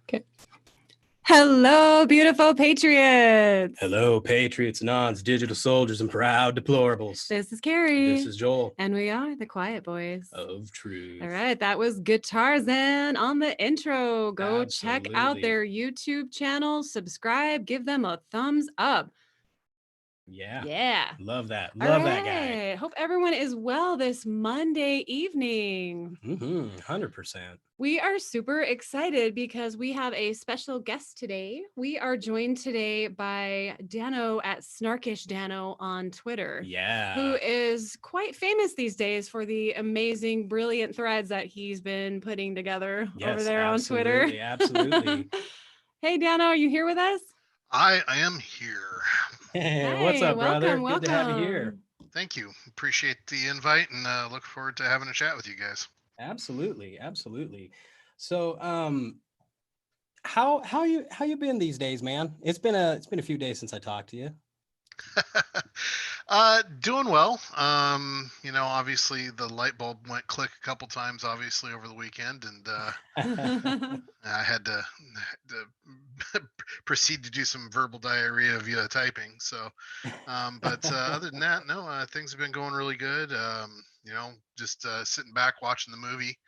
Okay. Hello, beautiful patriots. Hello, patriots, nons, digital soldiers, and proud deplorables. This is Carrie. This is Joel. And we are the Quiet Boys Of Truth. All right, that was Guitarzan on the intro. Go check out their YouTube channel, subscribe, give them a thumbs up. Yeah. Love that. Love that guy. Hope everyone is well this Monday evening. 100%. We are super excited because we have a special guest today. We are joined today by Danno at Snarkish Danno on Twitter. Yeah. Who is quite famous these days for the amazing, brilliant threads that he's been putting together over there on Twitter. Absolutely. Hey, Danno, are you here with us? I am here. Hey, what's up, brother? Welcome. Good to have you here. Thank you. Appreciate the invite and look forward to having a chat with you guys. Absolutely. So, how you been these days, man? It's been a few days since I talked to you. Doing well. Obviously the light bulb went click a couple times, obviously over the weekend, and I had to proceed to do some verbal diarrhea via typing. So, but other than that, no, things have been going really good. Just sitting back watching the movie,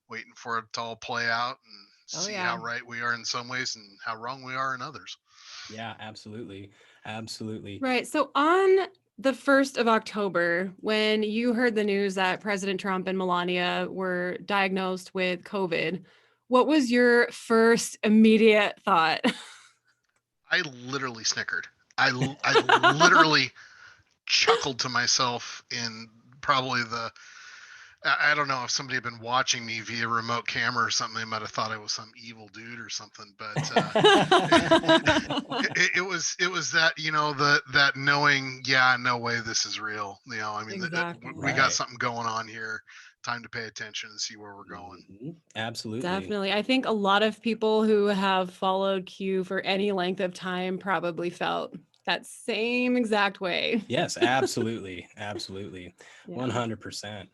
waiting for it to all play out and see how right we are in some ways and how wrong we are in others. Yeah, absolutely. Right. So on the 1st of October, when you heard the news that President Trump and Melania were diagnosed with COVID, what was your first immediate thought? I literally snickered. I literally chuckled to myself in probably I don't know if somebody had been watching me via remote camera or something. They might have thought I was some evil dude or something, but it was that, that knowing, yeah, no way this is real. Exactly. We got something going on here. Time to pay attention and see where we're going. Absolutely. Definitely. I think a lot of people who have followed Q for any length of time probably felt that same exact way. Yes, absolutely. 100%.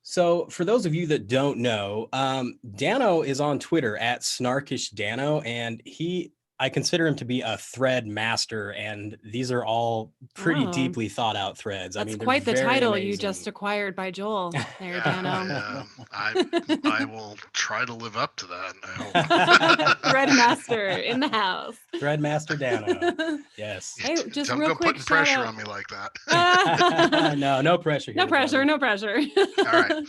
So for those of you that don't know, Danno is on Twitter at Snarkish Danno, and I consider him to be a thread master, and these are all pretty deeply thought out threads. That's quite the title you just acquired by Joel there, Danno. I will try to live up to that, I hope. Thread master in the house. Thread master Danno. Yes. Hey, just don't real go quick putting pressure on me like that. No pressure here, no pressure. All right.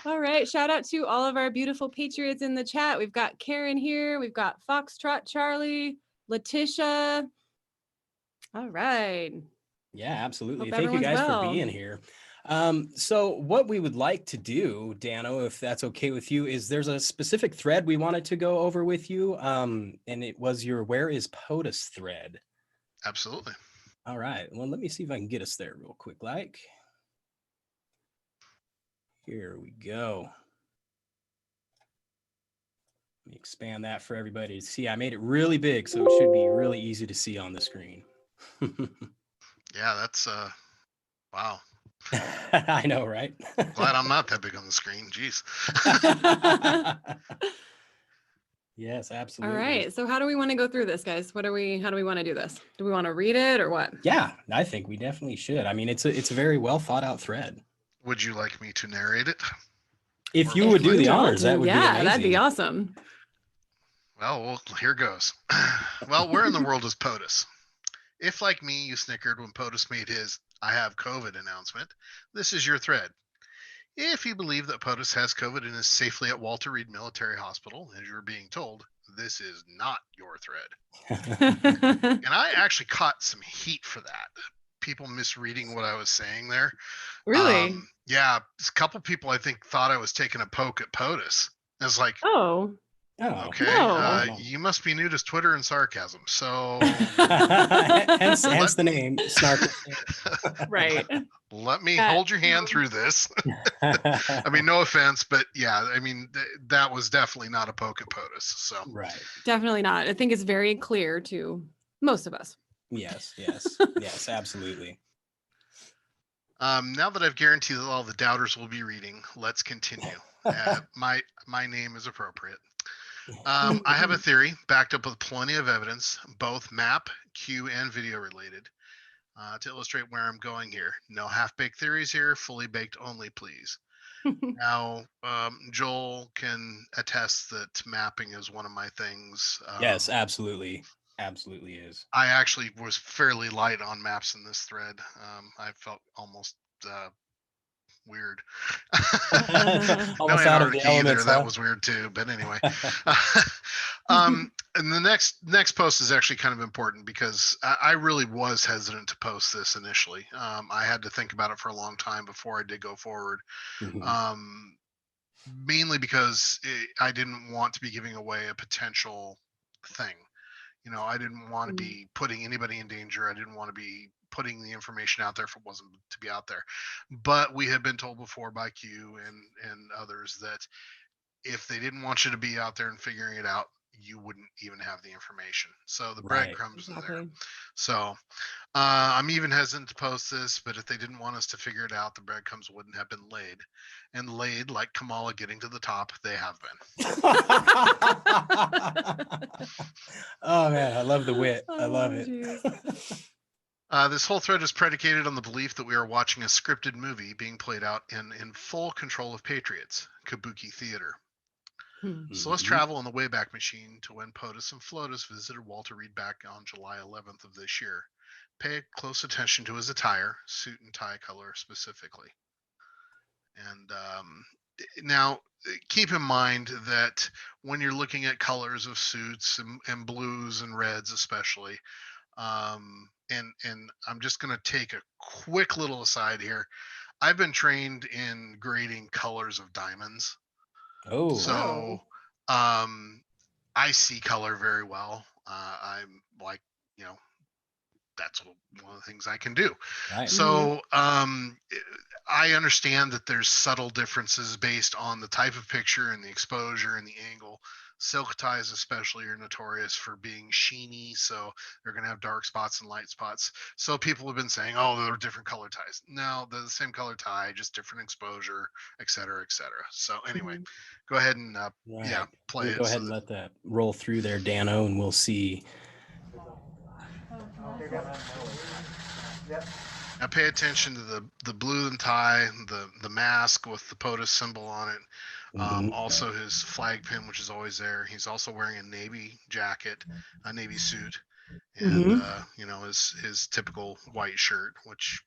All right. Shout out to all of our beautiful patriots in the chat. We've got Karen here. We've got Foxtrot Charlie, Letitia. All right. Yeah, absolutely. Hope Thank you guys well. for being here. So what we would like to do, Danno, if that's okay with you, is there's a specific thread we wanted to go over with you. And it was your Where is POTUS thread. Absolutely. All right. Well, let me see if I can get us there real quick. Here we go. Let me expand that for everybody to see. I made it really big, so it should be really easy to see on the screen. Yeah, that's wow. I know, right? Glad I'm not that big on the screen. Jeez. Yes, absolutely. All right. So how do we want to go through this, guys? How do we want to do this? Do we want to read it or what? Yeah, I think we definitely should. I mean, it's a very well thought out thread. Would you like me to narrate it? If you would do the honors, that would be amazing. That'd be awesome. Well, here goes. Well, where in the world is POTUS? If, like me, you snickered when POTUS made his I have COVID announcement, this is your thread. If you believe that POTUS has COVID and is safely at Walter Reed Military Hospital, as you're being told, this is not your thread. And I actually caught some heat for that. People misreading what I was saying there. Really? Yeah, a couple people I think thought I was taking a poke at POTUS. I was like, okay, no. You must be new to Twitter and sarcasm. So hence the name Snark. Right. Let me hold your hand through this. I mean, no offense, but yeah, I mean, that was definitely not a poke at POTUS. So right. Definitely not. I think it's very clear to most of us. Yes, absolutely. Now that I've guaranteed that all the doubters will be reading, let's continue. My name is appropriate. I have a theory backed up with plenty of evidence, both map, Q, and video related, to illustrate where I'm going here. No half-baked theories here, fully baked only, please. Now, Joel can attest that mapping is one of my things. Yes, absolutely. Absolutely is. I actually was fairly light on maps in this thread. I felt almost weird. No Almost out of the anarchy either. elements, That huh? was weird too. But anyway, and the next post is actually kind of important because I really was hesitant to post this initially. I had to think about it for a long time before I did go forward. Mhm. Mainly because I didn't want to be giving away a potential thing. I didn't want to be putting anybody in danger. I didn't want to be putting the information out there if it wasn't to be out there. But we had been told before by Q and others that if they didn't want you to be out there and figuring it out, you wouldn't even have the information. So the Right. breadcrumbs are there. So I'm even hesitant to post this, but if they didn't want us to figure it out, the breadcrumbs wouldn't have been laid. And laid, like Kamala getting to the top, they have been. Oh man, I love the wit. I love it. This whole thread is predicated on the belief that we are watching a scripted movie being played out in full control of Patriots, Kabuki theater. So let's travel in the Wayback Machine to when POTUS and FLOTUS visited Walter Reed back on July 11th of this year. Pay close attention to his attire, suit and tie color specifically. And now, keep in mind that when you're looking at colors of suits and blues and reds especially, and I'm just going to take a quick little aside here. I've been trained in grading colors of diamonds. Oh, So I see color very well. I'm like, that's one of the things I can do. right. So I understand that there's subtle differences based on the type of picture and the exposure and the angle. Silk ties especially are notorious for being sheeny, so they're going to have dark spots and light spots. So people have been saying, oh, they're different color ties. No, they're the same color tie, just different exposure, et cetera, et cetera. So anyway, go ahead and play it. Go ahead and let that roll through there, Danno, and we'll see. Now pay attention to the blue and tie, the mask with the POTUS symbol on it. Also his flag pin, which is always there. He's also wearing a navy jacket, a navy suit, and his typical white shirt, which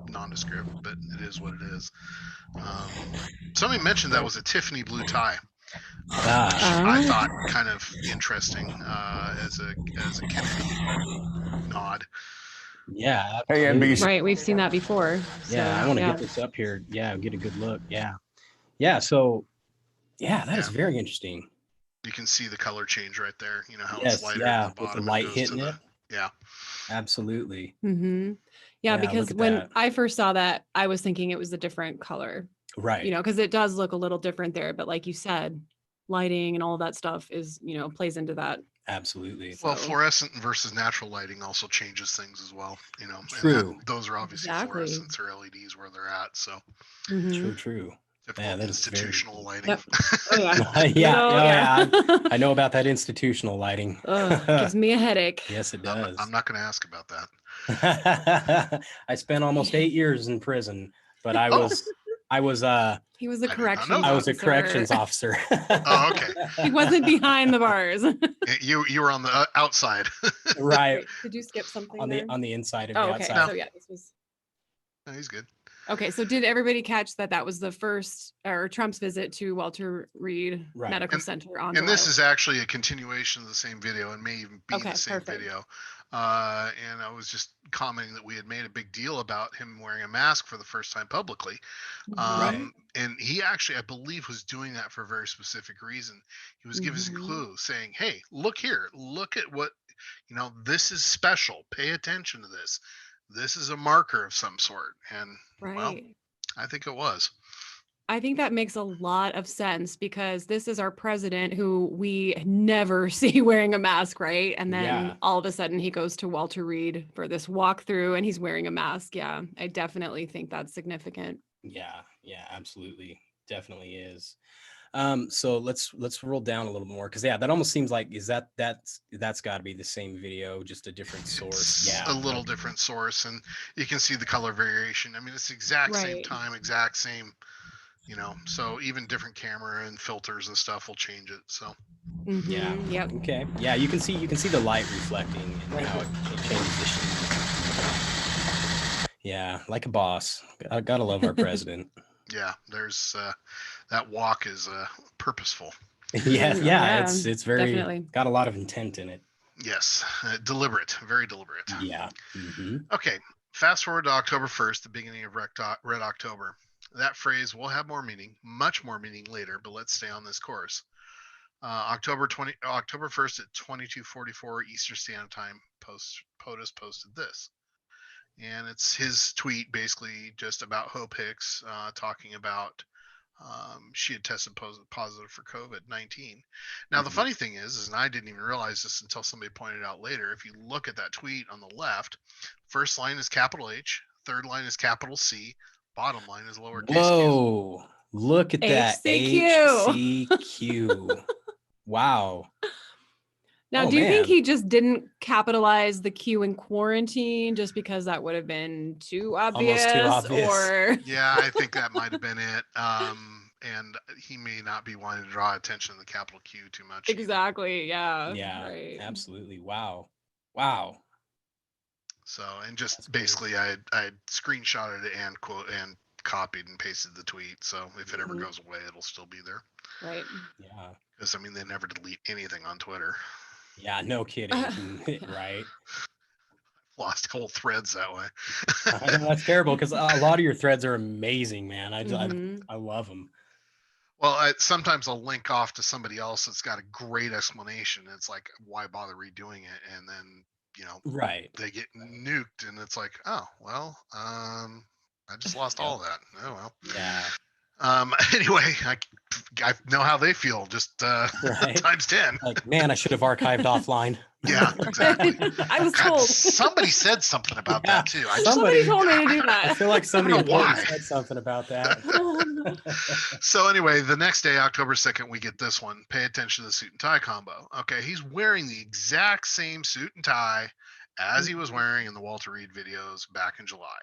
nondescript, but it is what it is. Somebody mentioned that was a Tiffany blue tie. Which I thought kind of interesting as a Kennedy nod. Yeah. Right. We've seen that before. So, yeah, I want to get this up here. Yeah, get a good look. Yeah. Yeah. So, that is very interesting. You can see the color change right there. You know how Yes, it's lighter at the bottom. with the light hitting it. Yeah. Absolutely. Yeah, because when I first saw that, I was thinking it was a different color. Right. Because it does look a little different there. But like you said, lighting and all that stuff is, plays into that. Absolutely. Well, fluorescent versus natural lighting also changes things as well. True. And those are obviously fluorescents or LEDs where they're at. So true. Typical institutional lighting. Yep. Oh yeah. yeah. I know about that institutional lighting. Gives me a headache. Yes, it does. I'm not going to ask about that. I spent almost 8 years in prison, but I was he was a corrections officer. I was a corrections officer. Oh, okay. He wasn't behind the bars. You were on the outside. Right. Did you skip something on the inside of the outside? No. So yeah, this was. No, he's good. Okay, so did everybody catch that was the first or Trump's visit to Walter Reed Medical Center on and this is actually a continuation of the same video and may even be the same video. And I was just commenting that we had made a big deal about him wearing a mask for the first time publicly. And he actually, I believe, was doing that for a very specific reason. He was giving us a clue saying, hey, look here, look at what, this is special. Pay attention to this. This is a marker of some sort. And well, I think it was. I think that makes a lot of sense because this is our president who we never see wearing a mask, right? And then all of a sudden he goes to Walter Reed for this walkthrough and he's wearing a mask. Yeah, I definitely think that's significant. Yeah, absolutely. Definitely is. So let's roll down a little more, because that almost seems like that's got to be the same video, just a different source. It's a little different source, and you can see the color variation. I mean, it's the exact same time, exact same, so even different camera and filters and stuff will change it. So yeah, okay, yeah, you can see the light reflecting and how it changes the shape. Yeah, like a boss. I gotta love our president. Yeah, there's that walk is purposeful. Yeah, it's very definitely got a lot of intent in it. Yes, deliberate, very deliberate. Yeah. Okay, fast forward to October 1st, the beginning of Red October. That phrase will have more meaning, much more meaning later, but let's stay on this course. October 1st at 22:44 Eastern Standard Time, POTUS posted this. And it's his tweet basically just about Hope Hicks talking about she had tested positive for COVID-19. Now, the funny thing is, and I didn't even realize this until somebody pointed out later, if you look at that tweet on the left, first line is capital H, third line is capital C, bottom line is lowercase q. Whoa, look at that. HCQ. Wow. Now, do you think he just didn't capitalize the Q in quarantine just because that would have been too obvious? Almost too obvious. Or yeah, I think that might have been it. And he may not be wanting to draw attention to the capital Q too much. Exactly. Yeah. Yeah. Right. Absolutely. Wow. So, and just basically, I screenshotted it and copied and pasted the tweet. So if it ever goes away, it'll still be there. Right. Yeah. Because I mean, they never delete anything on Twitter. Yeah, no kidding. Right. Lost whole threads that way. I know, that's terrible, because a lot of your threads are amazing, man. I love them. Well, sometimes I'll link off to somebody else that's got a great explanation. It's like, why bother redoing it? And then, right, they get nuked, and it's like, oh well, I just lost all that. Oh well. Yeah. Anyway, I know how they feel, just times 10. Like, man, I should have archived offline. Yeah, exactly. I was told. Somebody said something about that too. Somebody told me to do that. I feel like somebody said something about that. So anyway, the next day, October 2nd, we get this one. Pay attention to the suit and tie combo. Okay, he's wearing the exact same suit and tie as he was wearing in the Walter Reed videos back in July.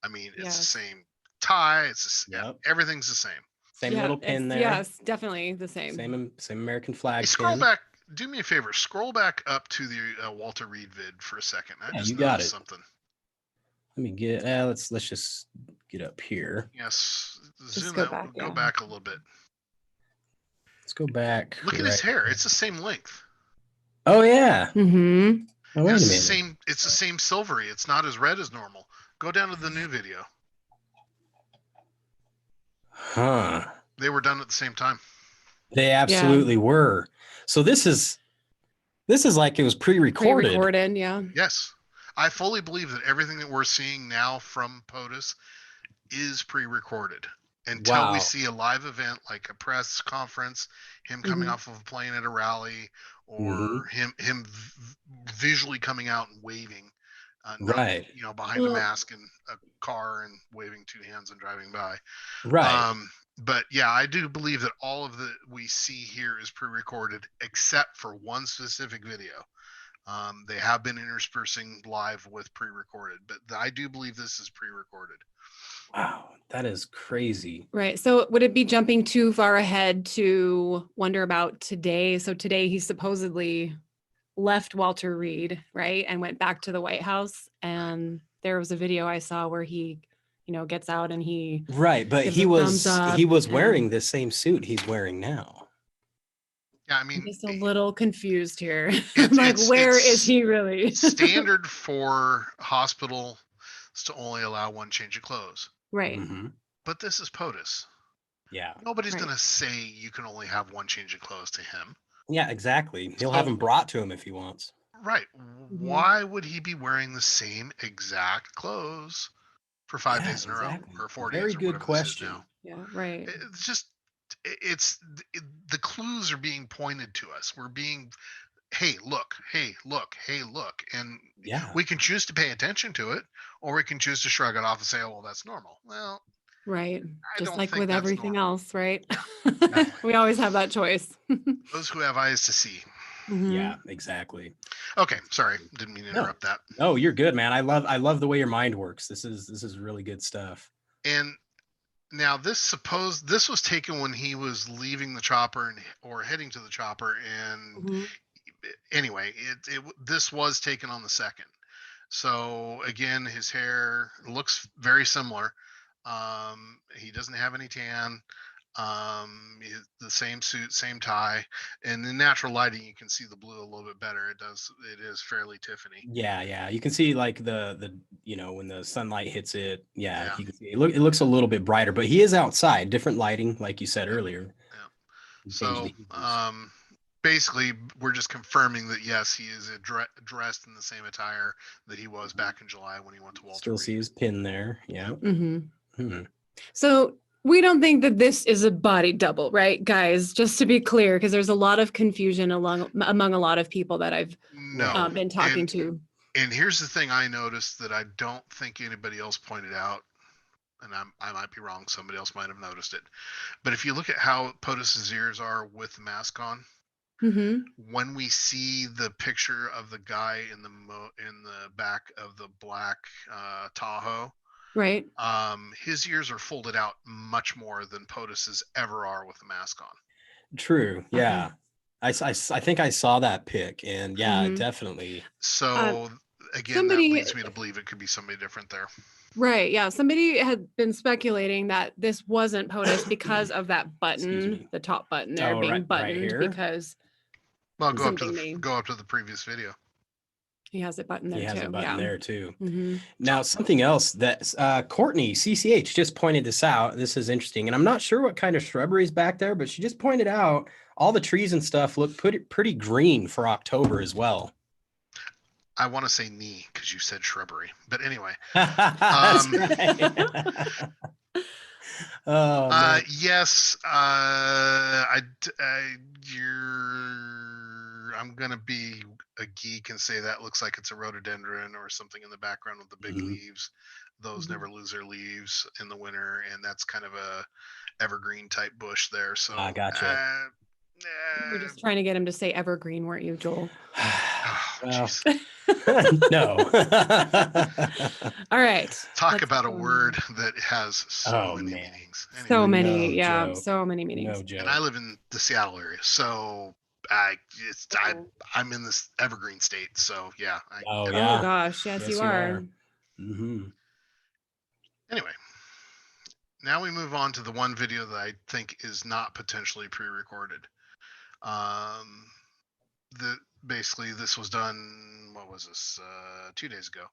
I mean, it's the same tie. It's everything's the same. Same little pin there. Yes, definitely the same. Same American flag. Hey, scroll back. Do me a favor. Scroll back up to the Walter Reed vid for a second. I just noticed something. Let me get. Let's just get up here. Yes. Zoom out. Go back a little bit. Let's go back. Look at his hair. It's the same length. Oh yeah. Mm-hmm. Oh, wait a minute. It's the same silvery. It's not as red as normal. Go down to the new video. Huh. They were done at the same time. They absolutely were. So this is like it was pre-recorded. Pre-recorded, yeah. Yes. I fully believe that everything that we're seeing now from POTUS is pre-recorded until we see a live event like a press conference, him coming off of a plane at a rally, or him visually coming out and waving. Right. Behind a mask in a car and waving two hands and driving by. Right. But yeah, I do believe that all of the we see here is pre-recorded, except for one specific video. They have been interspersing live with pre-recorded, but I do believe this is pre-recorded. Wow, that is crazy. Right. So would it be jumping too far ahead to wonder about today? So today he supposedly left Walter Reed, right, and went back to the White House. And there was a video I saw where he, gets out and he but he was wearing the same suit he's wearing now. Yeah, I mean, I'm just a little confused here. Like, where is he really? Standard for hospitals to only allow one change of clothes. Right. But this is POTUS. Yeah. Nobody's going to say you can only have one change of clothes to him. Yeah, exactly. He'll have them brought to him if he wants. Right. Why would he be wearing the same exact clothes for 5 days in a row or 4 days? Very good question. Yeah, right. It's just, the clues are being pointed to us. We're being, hey, look. And we can choose to pay attention to it, or we can choose to shrug it off and say, oh, well, that's normal. Well, Right. I Just don't like think with that's everything normal. else, right? Definitely. We always have that choice. Those who have eyes to see. Yeah, exactly. Okay, sorry, didn't mean to No, interrupt that. no, you're good, man. I love the way your mind works. This is really good stuff. And now this was taken when he was leaving the chopper or heading to the chopper, and Mhm. anyway, this was taken on the 2nd. So again, his hair looks very similar. He doesn't have any tan. The same suit, same tie. And in natural lighting, you can see the blue a little bit better. It is fairly Tiffany. Yeah. You can see like the when the sunlight hits it. Yeah, Yeah. you can see it looks a little bit brighter, but he is outside, different lighting, like you said earlier. Yeah. You changed So, the hues. basically, we're just confirming that yes, he is dressed in the same attire that he was back in July when he went to Walter Still Reed. see his pin there. Yeah. Mhm. So we don't think that this is a body double, right, guys? Just to be clear, because there's a lot of confusion among a lot of people that I've No. been talking to. And here's the thing I noticed that I don't think anybody else pointed out, and I might be wrong. Somebody else might have noticed it. But if you look at how POTUS's ears are with the mask on, Mm-hmm. when we see the picture of the guy in the back of the black Tahoe, Right. his ears are folded out much more than POTUS's ever are with the mask on. True. Yeah. I think I saw that pic, and yeah, Mhm. definitely. So again, that Somebody, leads me to believe it could be somebody different there. right, yeah, somebody had been speculating that this wasn't POTUS because of that Excuse button, me. the top button there Oh, being right buttoned here. because Well, go up something to the previous video. he has it button He there has a too. button Yeah. there too. Mm-hmm. Now, something else that Courtney CCH just pointed this out. This is interesting, and I'm not sure what kind of shrubbery is back there, but she just pointed out all the trees and stuff look pretty green for October as well. I want to say knee because you said shrubbery, but anyway. That's right. Oh man. Yes. I'm gonna be a geek and say that looks like it's a rhododendron or something in the background with the big leaves. Those never lose their leaves in the winter, and that's kind of a evergreen type bush there. So I gotcha. You were just trying to get him to say evergreen, weren't you, Joel? Well, jeez. no. All right. Talk let's about a go on. word that has so many man. meanings. So Anyway, many, No yeah, joke. so many meanings. No joke. and I live in the Seattle area, so I'm in this evergreen state. So yeah. Oh Oh yeah. gosh, yes, you are. Mm-hmm. Anyway, now we move on to the one video that I think is not potentially pre-recorded. The basically this was done. What was this? 2 days ago,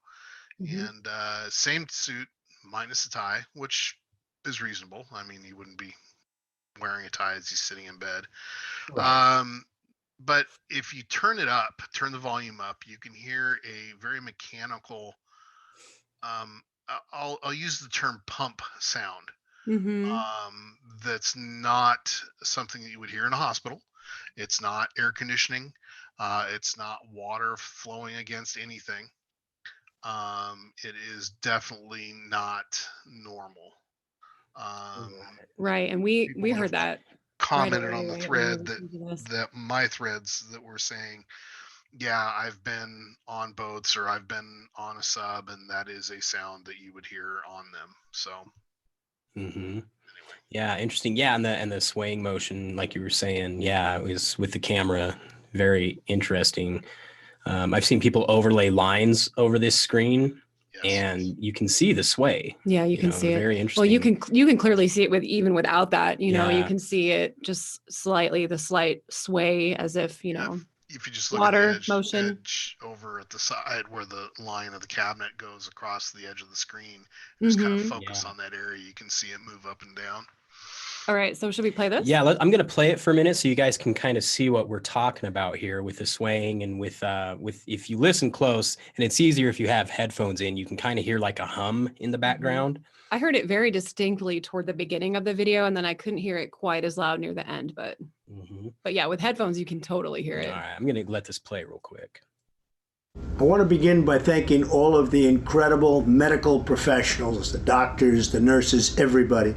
and same suit minus the tie, which is reasonable. I mean, he wouldn't be wearing a tie as he's sitting in bed. Right. But if you turn the volume up, you can hear a very mechanical. I'll use the term pump sound. Mm-hmm. That's not something that you would hear in a hospital. It's not air conditioning. It's not water flowing against anything. It is definitely not normal. Right, and we People heard have that right commented away, on the right when we thread listened to this. that my threads that were saying, yeah, I've been on boats or I've been on a sub, and that is a sound that you would hear on them. So anyway. Yeah, interesting. Yeah, and the swaying motion, like you were saying, yeah, it was with the camera, very interesting. I've seen people overlay lines over this screen, Yes. and you can see the sway. Yeah, you can see it. Very Well, interesting. you can clearly see it with even without that. You know, you Yeah. can see it just slightly, the slight sway as if, you know, If you just look water at the motion. edge over at the side where the line of the cabinet goes across the edge of the screen, just kind of focus on that area, you can see it move up and down. All right, so should we play this? Yeah, I'm going to play it for a minute so you guys can kind of see what we're talking about here with the swaying and with if you listen close, and it's easier if you have headphones in, you can kind of hear like a hum in the background. I heard it very distinctly toward the beginning of the video, and then I couldn't hear it quite as loud near the end, but yeah, with headphones, you can totally hear it. All right, I'm going to let this play real quick. I want to begin by thanking all of the incredible medical professionals, the doctors, the nurses, everybody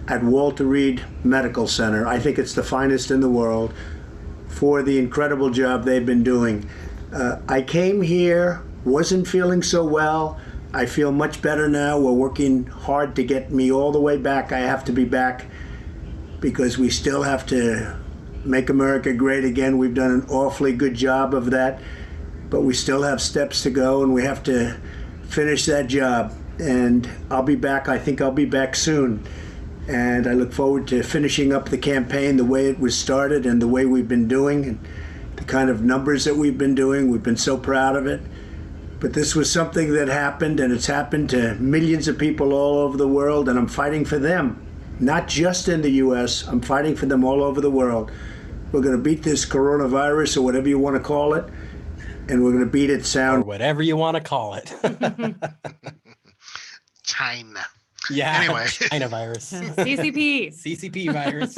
at Walter Reed Medical Center. I think it's the finest in the world, for the incredible job they've been doing. I came here, wasn't feeling so well. I feel much better now. We're working hard to get me all the way back. I have to be back because we still have to make America great again. We've done an awfully good job of that, but we still have steps to go, and we have to finish that job. And I'll be back. I think I'll be back soon. And I look forward to finishing up the campaign the way it was started and the way we've been doing and the kind of numbers that we've been doing. We've been so proud of it. But this was something that happened, and it's happened to millions of people all over the world, and I'm fighting for them. Not just in the U.S., I'm fighting for them all over the world. We're going to beat this coronavirus, or whatever you want to call it, and we're going to beat it sound. Or whatever you want to call it. China. Yeah. Anyway. China virus. CCP. CCP virus.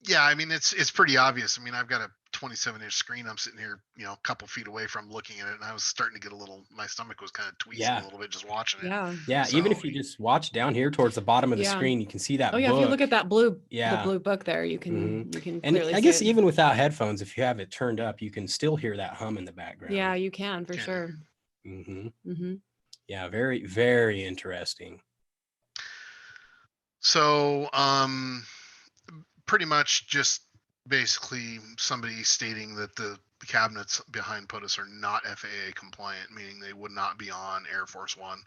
Yeah, I mean, it's pretty obvious. I mean, I've got a 27-inch screen. I'm sitting here, a couple feet away from looking at it, and I was starting to get my stomach was kind of tweezing a little bit just watching it. Yeah. So, even if you just watch down here towards the bottom of the screen, you can see that book. If you look at that blue, the blue book there, you can and clearly I guess see it. even without headphones, if you have it turned up, you can still hear that hum in the background. Yeah, you can for sure. Yeah, very, very interesting. So, pretty much just basically somebody stating that the cabinets behind POTUS are not FAA compliant, meaning they would not be on Air Force One.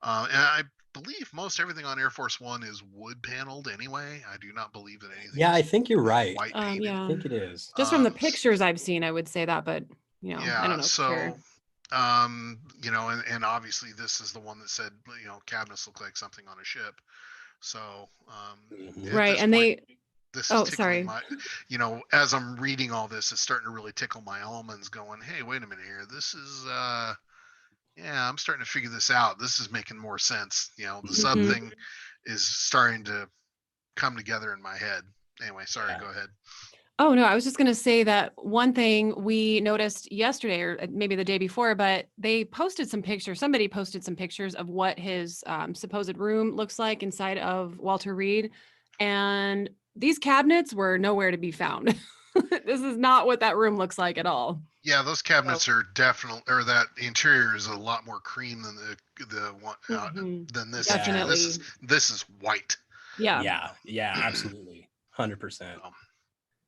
And I believe most everything on Air Force One is wood paneled anyway. I do not believe that anything. Yeah, I think you're right. White painted. Yeah, I think it is. Just from the pictures I've seen, I would say that, but I don't know. So, and obviously this is the one that said, cabinets look like something on a ship. So, right, and point, this is sorry. my, as I'm reading all this, it's starting to really tickle my almonds going, hey, wait a minute here. This is, I'm starting to figure this out. This is making more sense. The sub thing is starting to come together in my head. Anyway, sorry, go ahead. Oh, no, I was just going to say that one thing we noticed yesterday, or maybe the day before, but they posted some pictures. Somebody posted some pictures of what his supposed room looks like inside of Walter Reed. And these cabinets were nowhere to be found. This is not what that room looks like at all. Yeah, those cabinets are definitely, or that interior is a lot more cream than the one than this. Definitely. This is white. Yeah. Yeah, absolutely. 100%.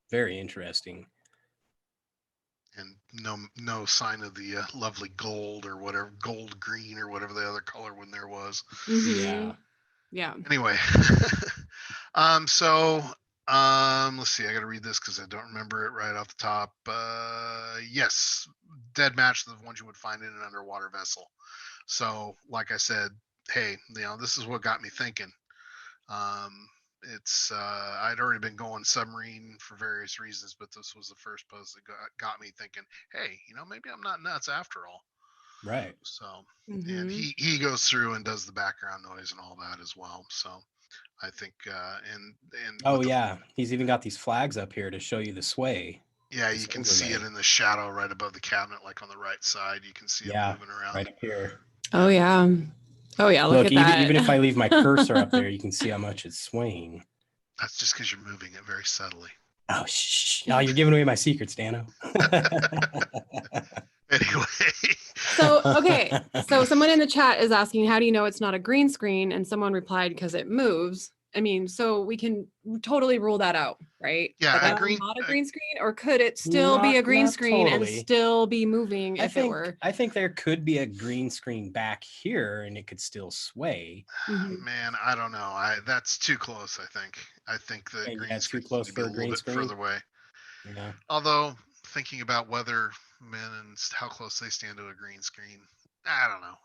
Very interesting. And no sign of the lovely gold or whatever, gold green or whatever the other color one there was. Yeah. Anyway, so let's see. I got to read this because I don't remember it right off the top. Yes, dead match, the ones you would find in an underwater vessel. So, like I said, hey, this is what got me thinking. It's I'd already been going submarine for various reasons, but this was the first post that got me thinking, hey, maybe I'm not nuts after all. Right. So, and he goes through and does the background noise and all that as well. So I think and he's even got these flags up here to show you the sway. Yeah, you can see it in the shadow right above the cabinet, like on the right side. You can see it moving around right up here. Oh yeah. Look at that. Even if I leave my cursor up there, you can see how much it's swaying. That's just because you're moving it very subtly. Oh, shh. No, you're giving away my secrets, Danno. Anyway. So someone in the chat is asking, how do you know it's not a green screen? And someone replied, because it moves. I mean, so we can totally rule that out, right? Yeah, not a green screen, or could it still be a green screen and still be moving if it were? I think there could be a green screen back here and it could still sway. Man, I don't know. That's too close, I think. I think the green screen too close for a green screen further away. Yeah. Although thinking about weathermen and how close they stand to a green screen, I don't know.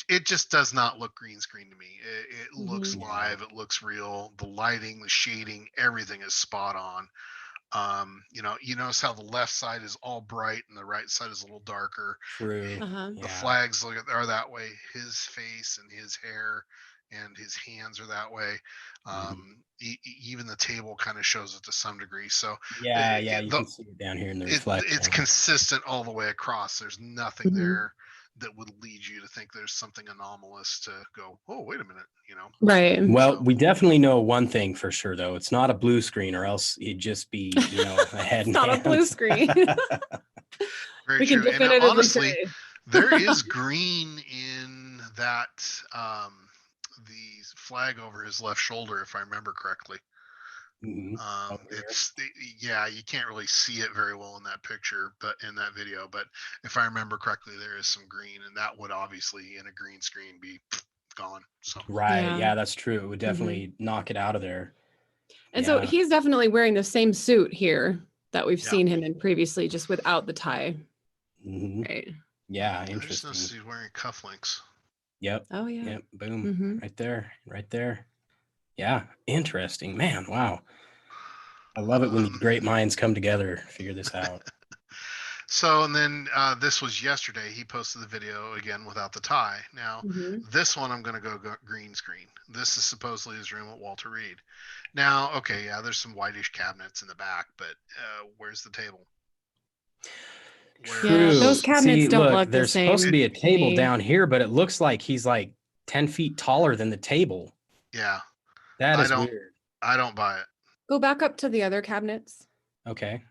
It just does not look green screen to me. It looks live. It looks real. The lighting, the shading, everything is spot on. You notice how the left side is all bright and the right side is a little darker. True. The flags are that way. His face and his hair and his hands are that way. Even the table kind of shows it to some degree. So Yeah, you can see it down here in the reflection. it's consistent all the way across. There's nothing there that would lead you to think there's something anomalous to go, oh, wait a minute, Right. Well, we definitely know one thing for sure, though. It's not a blue screen, or else it'd just be, a head and not hands. a blue screen. Very we true. can definitively And honestly, say. there is green in that the flag over his left shoulder, if I remember correctly. You can't really see it very well in that picture, but in that video, but if I remember correctly, there is some green, and that would obviously in a green screen be gone. So right, yeah, that's true. It would definitely knock it out of there. And so he's definitely wearing the same suit here that we've seen him in previously, just without the tie. Right. Yeah, I just interesting. noticed he's wearing cufflinks. Yep. Oh yeah. Yep. Boom. Right there. Yeah. Interesting, man. Wow. I love it when these great minds come together to figure this out. So, and then this was yesterday. He posted the video again without the tie. Now, this one I'm going to go green screen. This is supposedly his room at Walter Reed. Now, okay, yeah, there's some whitish cabinets in the back, but where's the table? True. Yeah, those cabinets don't look there's the same. Supposed to be a table down here, but it looks like he's like 10 feet taller than the table. Yeah. That is weird. I don't buy it. Go back up to the other cabinets. Okay.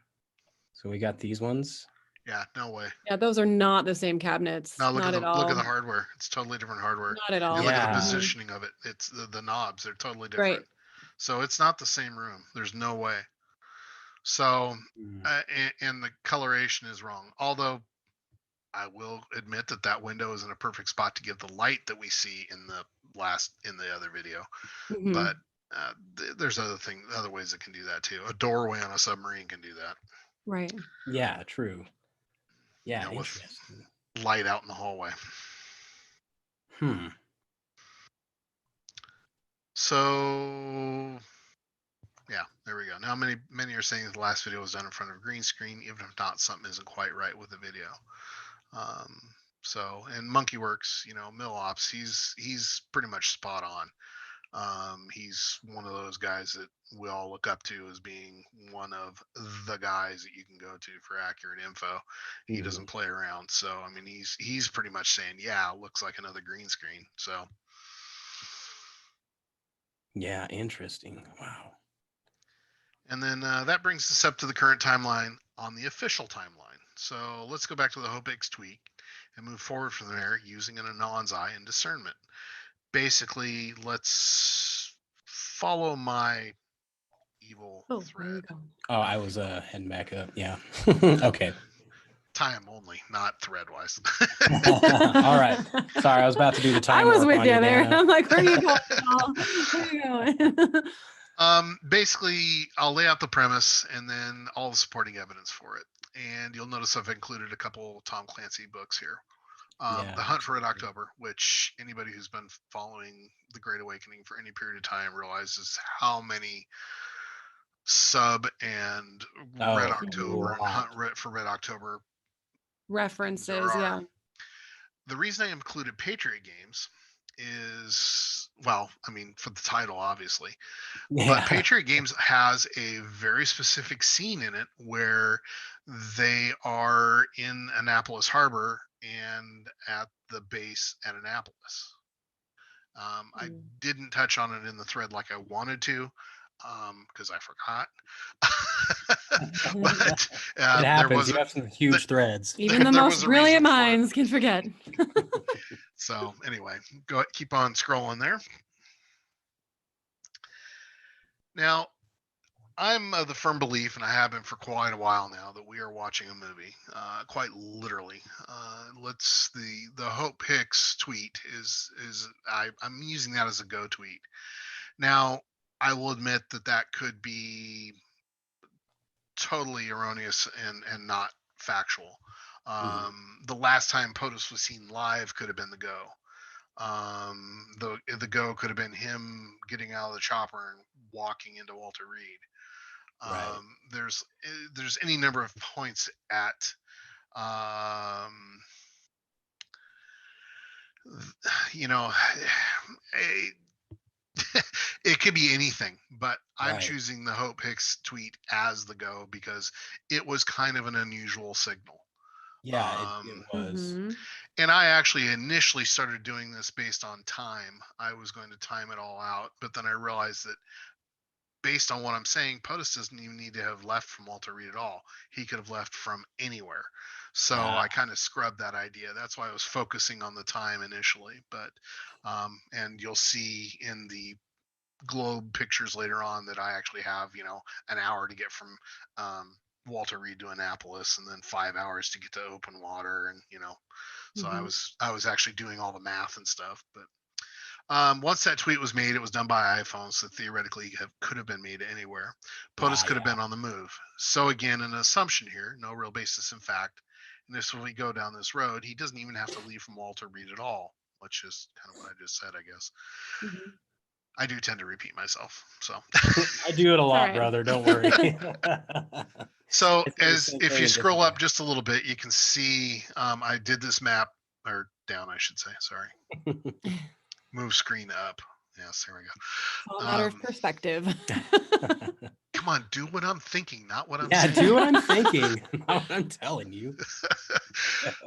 So we got these ones. Yeah, no way. Yeah, those are not the same cabinets. No, look not at all. Look at the hardware. It's totally different hardware. Not at all. And look at the positioning of it. It's the knobs. They're totally different. Right. So it's not the same room. There's no way. So, and the coloration is wrong. Although I will admit that window is in a perfect spot to give the light that we see in the other video. But there's other ways that can do that too. A doorway on a submarine can do that. Right. Yeah, true. Yeah, with light out in the hallway. So yeah, there we go. Now many are saying the last video was done in front of a green screen, even if not, something isn't quite right with the video. So, and Monkeyworks, Mill Ops, he's pretty much spot on. He's one of those guys that we all look up to as being one of the guys that you can go to for accurate info. He doesn't play around. So, I mean, he's pretty much saying, yeah, it looks like another green screen. So. Yeah, interesting. Wow. And then that brings us up to the current timeline on the official timeline. So let's go back to the HopeX tweet and move forward from there using an Anon's eye and discernment. Basically, let's follow my evil thread. Oh, I was heading back up. Yeah. Okay. Time only, not thread wise. All right. Sorry, I was about to do the time. I was with you there. I'm like, where are you going? Where are you going? Basically, I'll lay out the premise and then all the supporting evidence for it. And you'll notice I've included a couple Tom Clancy books here. The Hunt for Red October, which anybody who's been following the Great Awakening for any period of time realizes how many sub and Red October and Hunt for Red October references. Yeah. The reason I included Patriot games is, well, I mean, for the title, obviously, but Patriot games has a very specific scene in it where they are in Annapolis Harbor and at the base at Annapolis. I didn't touch on it in the thread like I wanted to, because I forgot. But it happens. You have some huge threads. Even the most brilliant minds can forget. So anyway, keep on scrolling there. Now, I'm of the firm belief, and I have been for quite a while now, that we are watching a movie, quite literally. The Hope Hicks tweet I'm using that as a go tweet. Now, I will admit that could be totally erroneous and not factual. The last time POTUS was seen live could have been the go. The go could have been him getting out of the chopper and walking into Walter Reed. Right. There's any number of points at It could be anything, but I'm Right. choosing the Hope Hicks tweet as the go because it was kind of an unusual signal. Yeah, it was. Mm-hmm. And I actually initially started doing this based on time. I was going to time it all out, but then I realized that based on what I'm saying, POTUS doesn't even need to have left from Walter Reed at all. He could have left from anywhere. So Ah, I kind of scrubbed that idea. That's why I was focusing on the time initially. But and you'll see in the globe pictures later on that I actually have, an hour to get from Walter Reed to Annapolis, and then 5 hours to get to open water, and so I Mm-hmm. was actually doing all the math and stuff. But once that tweet was made, it was done by iPhone, so theoretically could have been made anywhere. POTUS could have yeah. been on the move. So again, an assumption here, no real basis in fact. And this, when we go down this road, he doesn't even have to leave from Walter Reed at all, which is kind of what I just said, I guess. Mm-hmm. I do tend to repeat myself, so. I do it a All lot, right. brother. Don't worry. So I say the as same if thing you in scroll different up ways. just a little bit, you can see I did this map, or down, I should say. Sorry, move screen up. Yes, there we go. It's all a matter of perspective. Come on, do what I'm thinking, not what I'm Yeah, saying. do what I'm thinking, not what I'm telling you.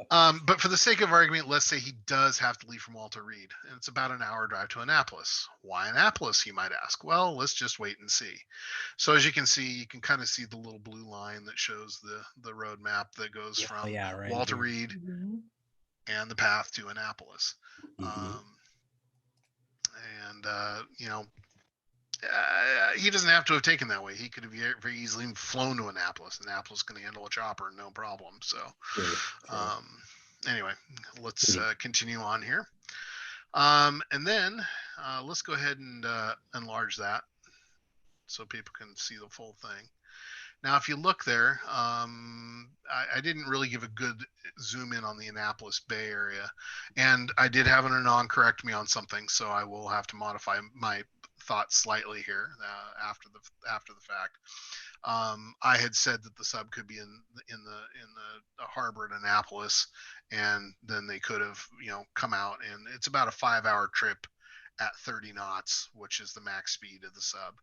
But for the sake of argument, let's say he does have to leave from Walter Reed, and it's about an hour drive to Annapolis. Why Annapolis, you might ask? Well, let's just wait and see. So as you can see, you can kind of see the little blue line that shows the road map that goes Oh, from yeah, right Walter here. Reed Mm-hmm. and the path to Annapolis. Mhm. And he doesn't have to have taken that way. He could have very easily flown to Annapolis. Annapolis can handle a chopper, no problem. So, True. anyway, let's Mhm. continue on here. And then let's go ahead and enlarge that so people can see the full thing. Now, if you look there, I didn't really give a good zoom in on the Annapolis Bay area, and I did have an anon correct me on something, so I will have to modify my thoughts slightly here after the fact. I had said that the sub could be in the harbor at Annapolis, and then they could have come out, and it's about a 5-hour trip at 30 knots, which is the max speed of the sub.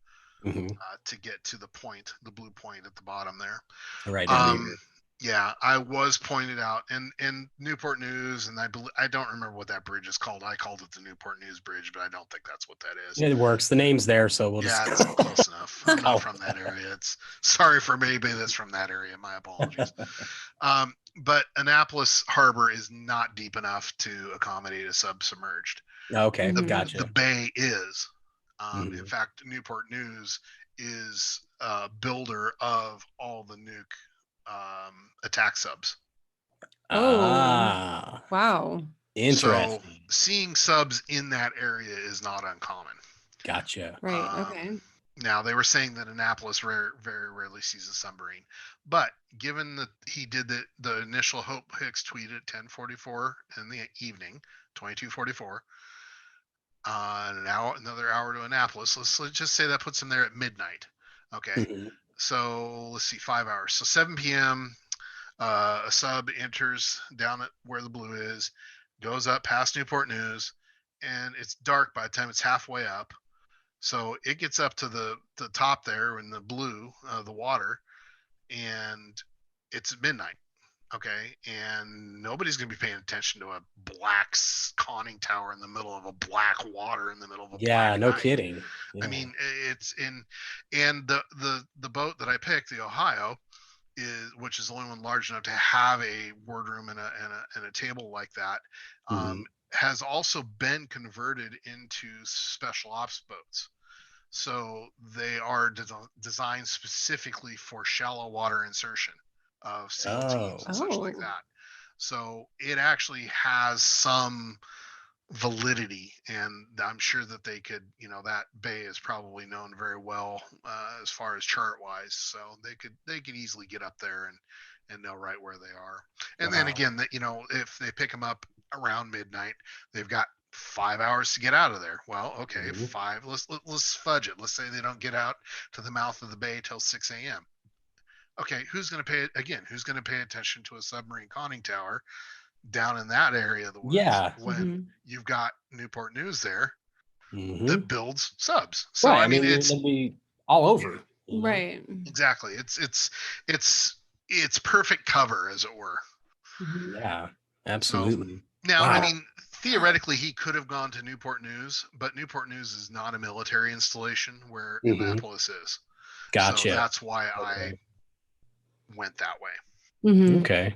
Mhm. To get to the point, the blue point at the bottom there. Right down here. Yeah, I was pointed out in Newport News, and I don't remember what that bridge is called. I called it the Newport News Bridge, but I don't think that's what that is. It works. The name's there, so we'll Yeah, just it's close enough. I'm not from that area. It's sorry for anybody that's from that area. My apologies. But Annapolis Harbor is not deep enough to accommodate a submerged. Okay, Mhm. gotcha. The bay is. In Mhm. fact, Newport News is a builder of all the nuke attack subs. Ah, Wow. So interesting. seeing subs in that area is not uncommon. Gotcha. Right. Okay. Now they were saying that Annapolis very rarely sees a submarine, but given that he did the initial Hope Hicks tweet at 10:44 in the evening, 22:44, another hour to Annapolis. Let's just say that puts him there at midnight. Okay, Mhm. so let's see, 5 hours. So 7 p.m. A sub enters down at where the blue is, goes up past Newport News, and it's dark by the time it's halfway up. So it gets up to the top there in the blue, the water, and it's midnight. Okay, and nobody's going to be paying attention to a black conning tower in the middle of a black water in the middle of a Yeah, black no night. kidding. I Yeah. mean, it's in, and the boat that I picked, the Ohio, which is the only one large enough to have a wardroom and a table like that, Mhm. has also been converted into special ops boats. So they are designed specifically for shallow water insertion of SEAL teams and such like Oh. that. So it actually has some validity, and I'm sure that they could, that bay is probably known very well as far as chart wise, so they could easily get up there and know right where they are. And then Wow. again, that if they pick them up around midnight, they've got 5 hours to get out of there. Well, okay, Mhm. five. Let's fudge it. Let's say they don't get out to the mouth of the bay till 6 a.m. Okay, who's going to pay it again? Who's going to pay attention to a submarine conning tower down in that area of the woods Yeah. when Mhm. you've got Newport News there? that builds subs. So right. I mean, it's it'll be all over. Right. Exactly. It's perfect cover, as it were. Yeah, absolutely. So, now, wow. I mean, theoretically, he could have gone to Newport News, but Newport News is not a military installation where Annapolis is. Gotcha. So that's why I went that way. Okay.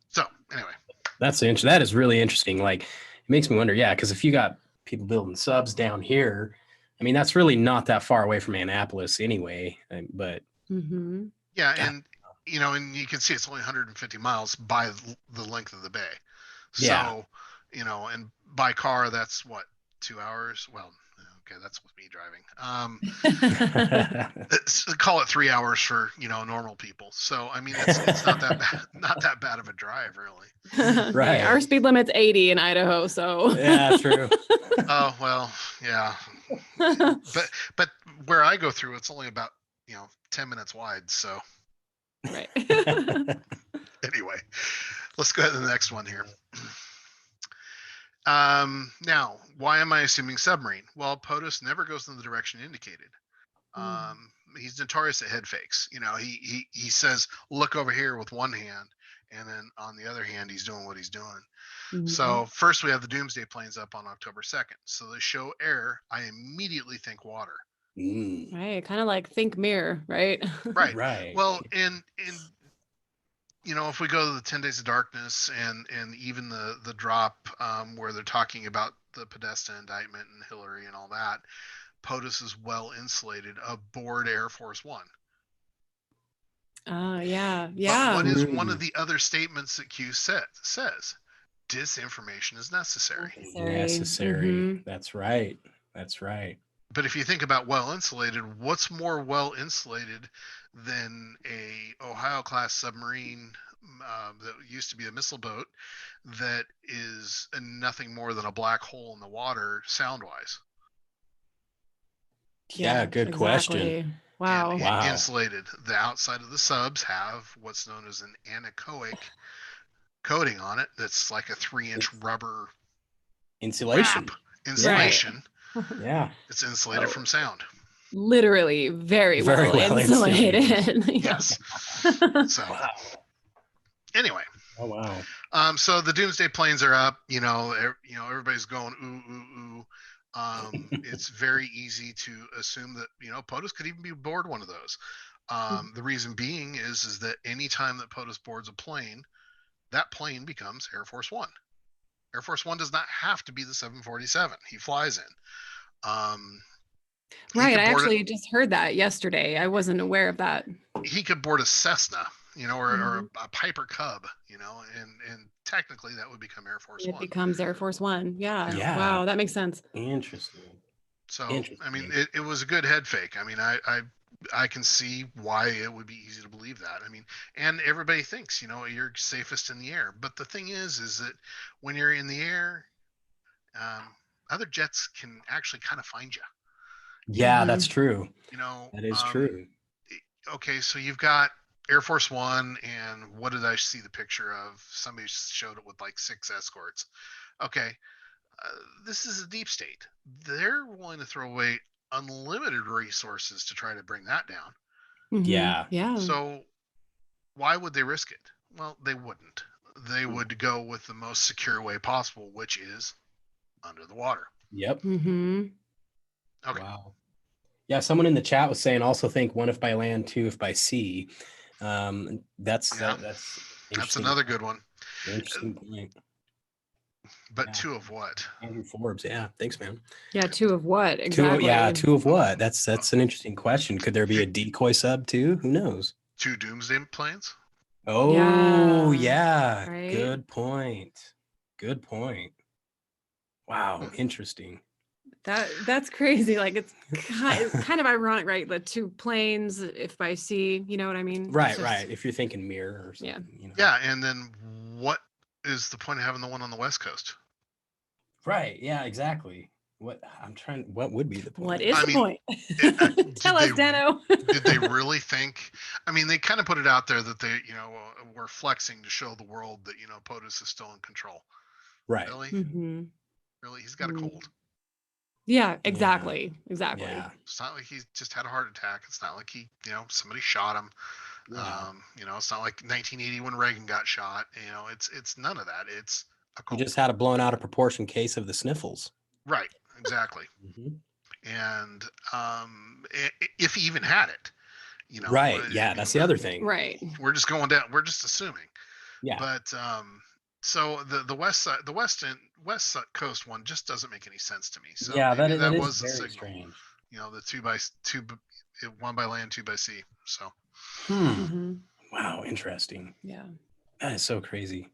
So anyway, that is really interesting. Like, it makes me wonder, because if you got people building subs down here, I mean, that's really not that far away from Annapolis anyway. But yeah, and and you can see it's only 150 miles by the length of the bay. So, and by car, that's what, 2 hours? Well, okay, that's with me driving. Call it 3 hours for normal people. So I mean, it's not that bad, not that bad of a drive, really. Right. Our speed limit's 80 in Idaho, so yeah, true. Oh well, yeah, but where I go through, it's only about 10 minutes wide. So right. Anyway, let's go ahead to the next one here. Now, why am I assuming submarine? Well, POTUS never goes in the direction indicated. He's notorious at head fakes. He says, look over here with one hand, and then on the other hand, he's doing what he's doing. So first we have the Doomsday planes up on October 2nd. So they show air. I immediately think water. Right. Kind of like think mirror, right? Right. Well, and if we go to the 10 Days of Darkness and even the drop where they're talking about the Podesta indictment and Hillary and all that, POTUS is well insulated aboard Air Force One. Yeah. But what is one of the other statements that Q says? Disinformation is necessary. Necessary. That's right. But if you think about well insulated, what's more well insulated than a Ohio class submarine that used to be a missile boat that is nothing more than a black hole in the water sound wise? Yeah, good question. Wow. Insulated. The outside of the subs have what's known as an anechoic coating on it that's like a 3-inch rubber insulation. Insulation. Right. Yeah. It's insulated from sound. Literally very well insulated. Yes. So anyway. Oh wow. So the Doomsday planes are up, everybody's going ooh ooh ooh. It's very easy to assume that POTUS could even be aboard one of those. The reason being is that anytime that POTUS boards a plane, that plane becomes Air Force One. Air Force One does not have to be the 747 he flies in. Right. I actually just heard that yesterday. I wasn't aware of that. He could board a Cessna, or a Piper Cub, and technically that would become Air Force One. It becomes Air Force One. Yeah. Wow. That makes sense. Interesting. So, I mean, it was a good head fake. I mean, I can see why it would be easy to believe that. I mean, and everybody thinks, you're safest in the air. But the thing is that when you're in the air, other jets can actually kind of find you. Yeah, that's true. That is true. Okay, so you've got Air Force One, and what did I see the picture of? Somebody showed it with like 6 escorts. Okay, this is a deep state. They're willing to throw away unlimited resources to try to bring that down. Yeah. So why would they risk it? Well, they wouldn't. They would go with the most secure way possible, which is under the water. Yep. Okay. Wow. Yeah, someone in the chat was saying also think 1 if by land, 2 if by sea. That's another good one. Interesting point. But 2 of what? Andrew Forbes. Yeah, thanks, man. Yeah, 2 of what exactly? 2 of what? That's an interesting question. Could there be a decoy sub too? Who knows? 2 Doomsday planes. Oh yeah. Right? Good point. Wow, interesting. That's crazy. Like it's kind of ironic, right? The 2 planes, if by sea, you know what I mean? Right. If you're thinking mirror or something. Yeah, and then what is the point of having the one on the West Coast? Right. Yeah, exactly. What would be the point? What is the point? Tell us, Danno. Did they really think? I mean, they kind of put it out there that they, were flexing to show the world that, POTUS is still in control. Right. Really? Really? He's got a cold. Yeah, exactly. Exactly. Yeah. It's not like he just had a heart attack. It's not like he, somebody shot him. Yeah. It's not like 1980 when Reagan got shot. It's none of that. It's a He cold. just had a blown out of proportion case of the sniffles. Right. Exactly. Mhm. And if he even had it, Right. Yeah, that's the other thing. Right. we're just going down. We're just assuming. Yeah. But so the west side, the west coast one just doesn't make any sense to me. So Yeah, maybe that is was the very signal. strange. The 2 by 2, one by land, 2 by sea. So Mm-hmm. Wow, interesting. Yeah. That is so crazy.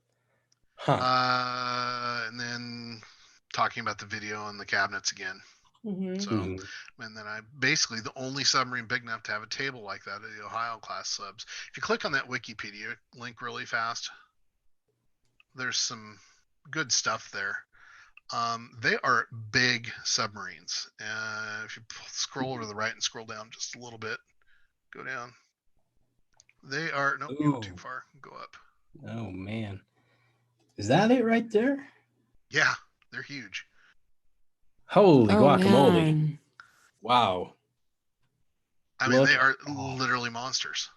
Huh. and then talking about the video and the cabinets again. Mm-hmm. So and then basically the only submarine big enough to have a table like that are the Ohio class subs. If you click on that Wikipedia link really fast, there's some good stuff there. They are big submarines. If you scroll over to the right and scroll down just a little bit, go down. They are you went too far. Go up. Oh man, is that it right there? Yeah, they're huge. Holy guacamole! Man. Wow. I mean, they are literally monsters.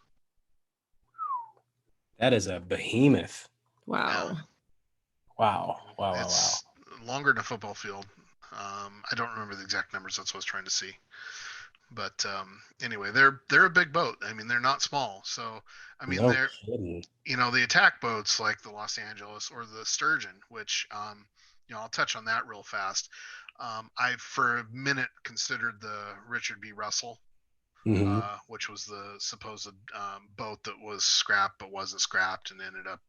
That is a behemoth. Wow. Wow. It's longer than a football field. I don't remember the exact numbers. That's what I was trying to see. But anyway, they're a big boat. I mean, they're not small. So I mean, they're kidding. the attack boats like the Los Angeles or the Sturgeon, which I'll touch on that real fast. I for a minute considered the Richard B. Russell, which was the supposed boat that was scrapped but wasn't scrapped and ended up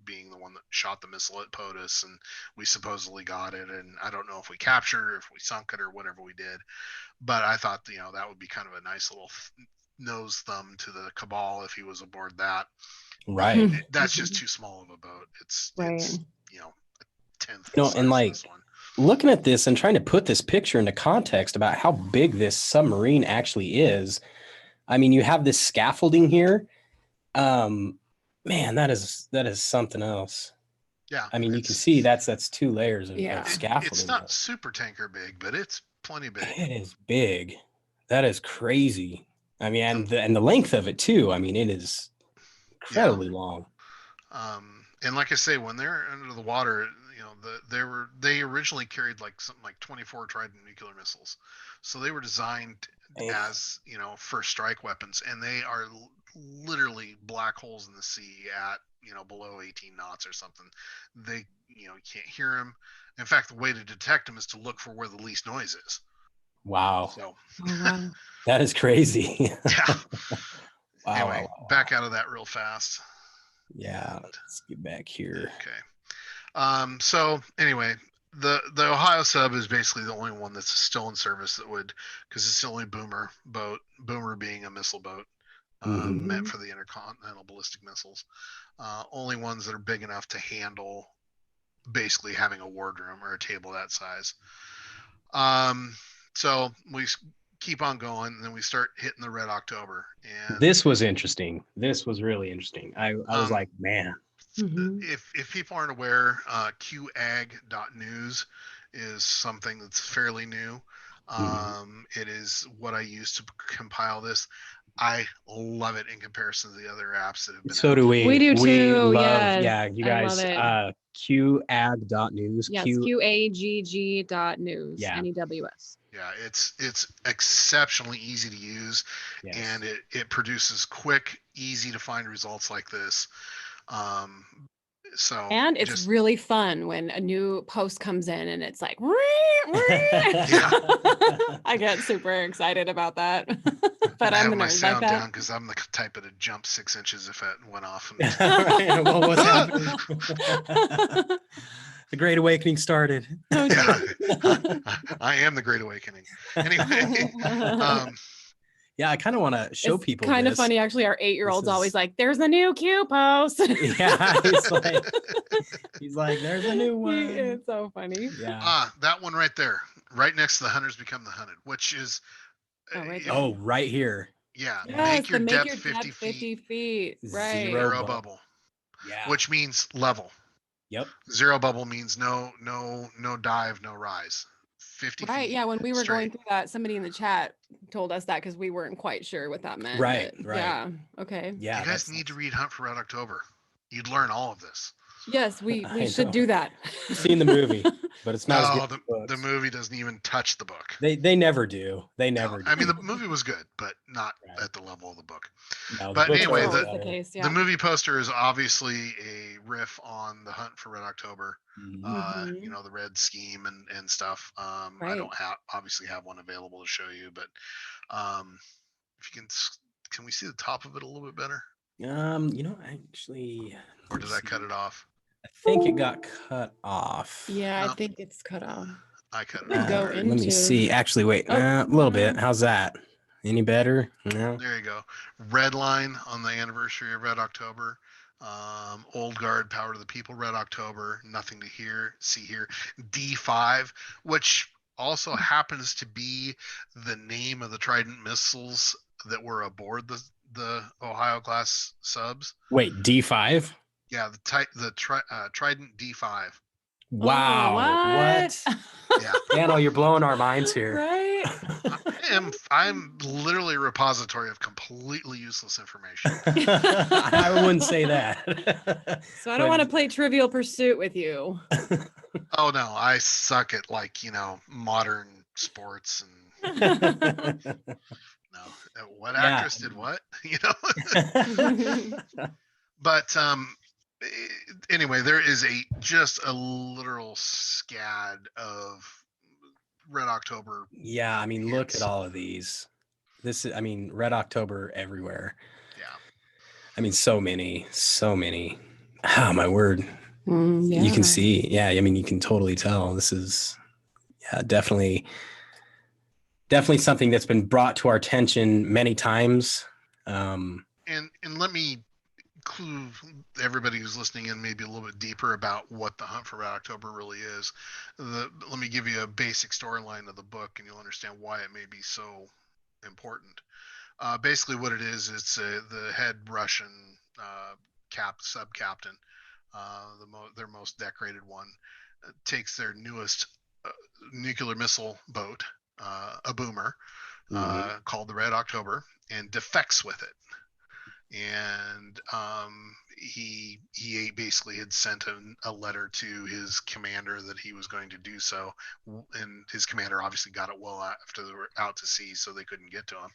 being the one that shot the missile at POTUS, and we supposedly got it, and I don't know if we captured it, if we sunk it, or whatever we did, but I thought that would be kind of a nice little nose thumb to the cabal if he was aboard that. Right. That's just too small of a boat. It's a tenth the size and like of this one. Looking at this and trying to put this picture into context about how big this submarine actually is. I mean, you have this scaffolding here. Man, that is something else. Yeah. I mean, you can see that's 2 layers of scaffolding. It's not super tanker big, but it's plenty big. It is big. That is crazy. I mean, and the length of it too. I mean, it is incredibly long. And like I say, when they're under the water, they originally carried something like 24 Trident nuclear missiles, so they were designed as first strike weapons, and they are literally black holes in the sea at below 18 knots or something. They you can't hear them. In fact, the way to detect them is to look for where the least noise is. Wow. So that is crazy. Yeah. Wow. Anyway, back out of that real fast. Yeah, let's get back here. Okay. So anyway, the Ohio sub is basically the only one that's still in service that would, because it's the only boomer boat, boomer being a missile boat, meant for the intercontinental ballistic missiles. Only ones that are big enough to handle basically having a wardroom or a table that size. So we keep on going, and then we start hitting the Red October. And this was interesting. This was really interesting. I was like, man. If people aren't aware, qag.news is something that's fairly new. It is what I use to compile this. I love it in comparison to the other apps that have been So out. do we. We do too. Yeah, you guys. qag.news. Yes, qagg.news. Yeah. NEWS. Yeah, it's exceptionally easy to use, and it produces quick, easy to find results like this. And it's really fun when a new post comes in and it's like, I get super excited about that. But I'm the nerd like that. Down because I'm the type to jump 6 inches if it went off. Well, what's happening? The Great Awakening started. Yeah, I am the Great Awakening. Anyway, yeah, I kind of want to show people. Kind of funny, actually. Our 8-year-old's always like, "There's a new Q post." Yeah, he's like, "There's a new one." It's so funny. Yeah. That one right there, right next to the Hunters Become the Hunted, which is right here. Yeah, yes, make your depth 50 feet. Right. Zero bubble. Yeah. Which means level. Yep. Zero bubble means no dive, no rise. 50 Right. feet. Yeah. When we were straight. going through that, somebody in the chat told us that because we weren't quite sure what that meant. Right, But right. yeah. Okay. Yeah, You guys need to read Hunt for Red October. You'd learn all of this. Yes, we I should know. do that. I've seen the movie, but it's not as good No, as the books. the movie doesn't even touch the book. They never do. They No, never do. I mean, the movie was good, but not Right. at the level of the book. No, the But books anyway, are Always better. the case. Yeah. the movie poster is obviously a riff on the Hunt for Red October. Mhm. You know, the red scheme and stuff. I Right. don't obviously have one available to show you, but if you can we see the top of it a little bit better? Actually, Or did I cut it off? I think it got cut off. Yeah, No. I think it's cut off. I cut it Let me off. go There you in. Let me into- see. Actually, wait, Oh, a little bit. no. How's that? Any better? No. There you go. Red line on the anniversary of Red October. Old Guard, Power to the People, Red October, Nothing to See Here. D5, which also happens to be the name of the Trident missiles that were aboard the Ohio class subs. Wait, D5? Yeah, the Trident D5. Wow. what? Yeah. Danno, you're blowing our minds here. Right. I'm literally a repository of completely useless information. I wouldn't say that. So I don't want to play Trivial Pursuit with you. Oh no, I suck at modern sports and what actress did what, But anyway, there is just a literal scad of Red October. Yeah, I mean, look at all of these. Red October everywhere. Yeah. I mean, so many. Oh, my word. Yeah. You can see. Yeah, I mean, you can totally tell. This is definitely something that's been brought to our attention many times. And let me clue everybody who's listening in maybe a little bit deeper about what the Hunt for Red October really is. Let me give you a basic storyline of the book, and you'll understand why it may be so important. Basically, what it is, it's the head Russian sub captain, their most decorated one, takes their newest nuclear missile boat, a boomer, called the Red October, and defects with it. And he basically had sent a letter to his commander that he was going to do so, and his commander obviously got it well after they were out to sea, so they couldn't get to him.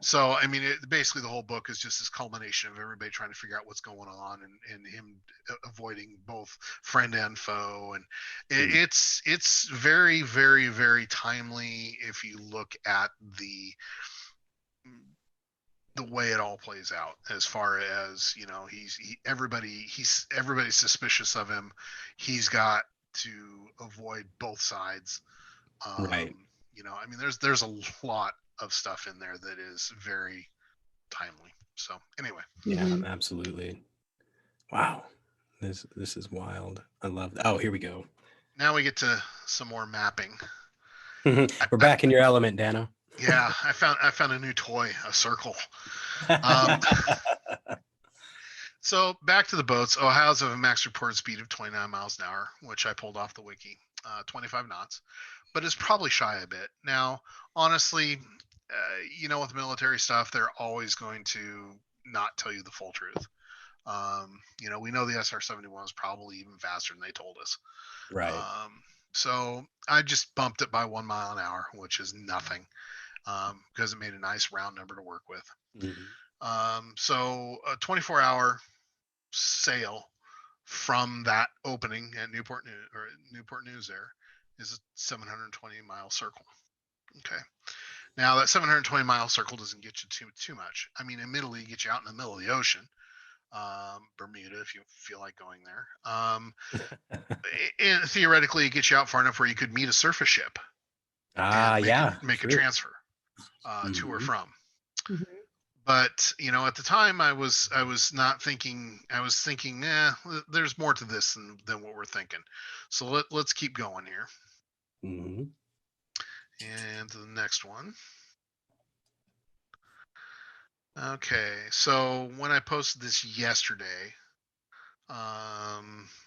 So I mean, basically the whole book is just this culmination of everybody trying to figure out what's going on, and him avoiding both friend and foe. And it's very, very, very timely if you look at the way it all plays out, as far as everybody's suspicious of him. He's got to avoid both sides. Right. I mean, there's a lot of stuff in there that is very timely. So anyway. Yeah, absolutely. Wow. This is wild. I love that. Oh, here we go. Now we get to some more mapping. We're back in your element, Danno. Yeah, I found a new toy, a circle. So back to the boats. Ohio's have a max reported speed of 29 miles an hour, which I pulled off the wiki, 25 knots, but it's probably shy a bit. Now, honestly, with military stuff, they're always going to not tell you the full truth. We know the SR-71 is probably even faster than they told us. Right. So I just bumped it by 1 mile an hour, which is nothing. Because it made a nice round number to work with. So a 24-hour sail from that opening at Newport News there is a 720-mile circle. Okay. Now that 720-mile circle doesn't get you too much. I mean, admittedly, it gets you out in the middle of the ocean, Bermuda, if you feel like going there. And theoretically, it gets you out far enough where you could meet a surface ship. Make a transfer. To or from. But at the time I was not thinking. I was thinking, there's more to this than what we're thinking. So let's keep going here. And to the next one. Okay, so when I posted this yesterday, I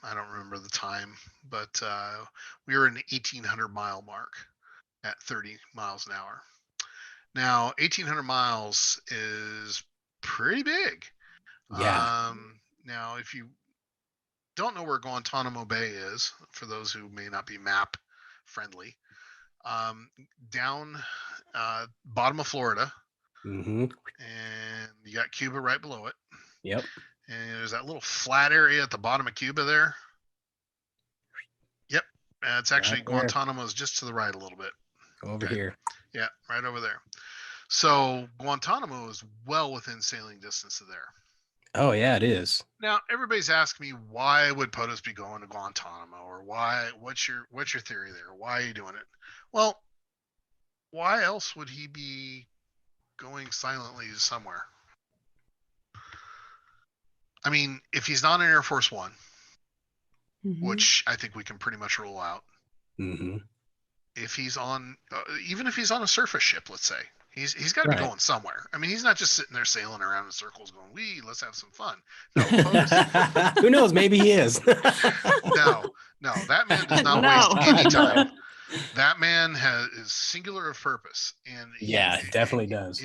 don't remember the time, but we were in the 1,800 mile mark. at 30 miles an hour. Now, 1,800 miles is pretty big. Yeah. Now, if you don't know where Guantanamo Bay is, for those who may not be map friendly, down bottom of Florida, Mm-hmm. and you got Cuba right below it. Yep. And there's that little flat area at the bottom of Cuba there. Yep. It's actually Right there. Guantanamo's just to the right a little bit. Over here. Yeah, right over there. So Guantanamo is well within sailing distance of there. Oh yeah, it is. Now everybody's asking me, why would POTUS be going to Guantanamo, or what's your theory there? Why are you doing it? Well, why else would he be going silently somewhere? I mean, if he's not in Air Force One, which I think we can pretty much rule out. Mm-hmm. If he's on, even if he's on a surface ship, let's say, he's got to be going somewhere. I mean, he's not just sitting there sailing around in circles going, let's have some fun. No, POTUS. Who knows? Maybe he is. No, that man does not waste any time. That man is singular of purpose, and definitely does.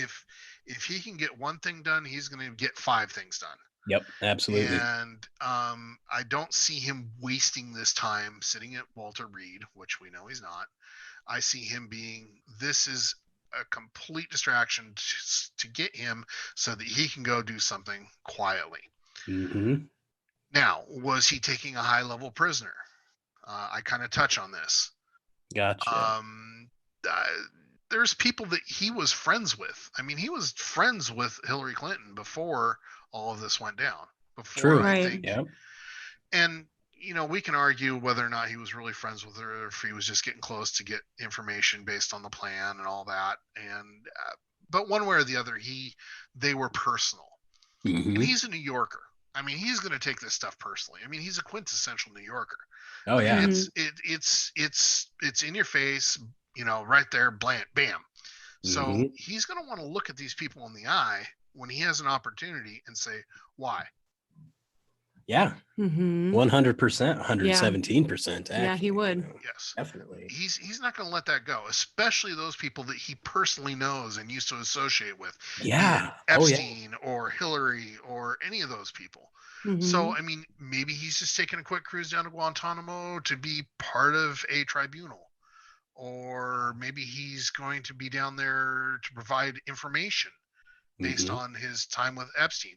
If he can get one thing done, he's going to get 5 things done. Yep, absolutely. And I don't see him wasting this time sitting at Walter Reed, which we know he's not. I see him being, this is a complete distraction to get him so that he can go do something quietly. Mm-hmm. Now, was he taking a high-level prisoner? I kind of touch on this. Gotcha. There's people that he was friends with. I mean, he was friends with Hillary Clinton before all of this went down. True. I think. Yep. And, we can argue whether or not he was really friends with her, or if he was just getting close to get information based on the plan and all that. And but one way or the other, they were personal. Mm-hmm. And he's a New Yorker. I mean, he's going to take this stuff personally. I mean, he's a quintessential New Yorker. Oh yeah. It's in your face, right there, bam. So he's going to want to look at these people in the eye when he has an opportunity and say, why? Yeah. 100%, 117%. Yeah, he would. Yes, definitely. He's not going to let that go, especially those people that he personally knows and used to associate with. Yeah. Epstein or Hillary or any of those people. So, I mean, maybe he's just taking a quick cruise down to Guantanamo to be part of a tribunal. Or maybe he's going to be down there to provide information based on his time with Epstein.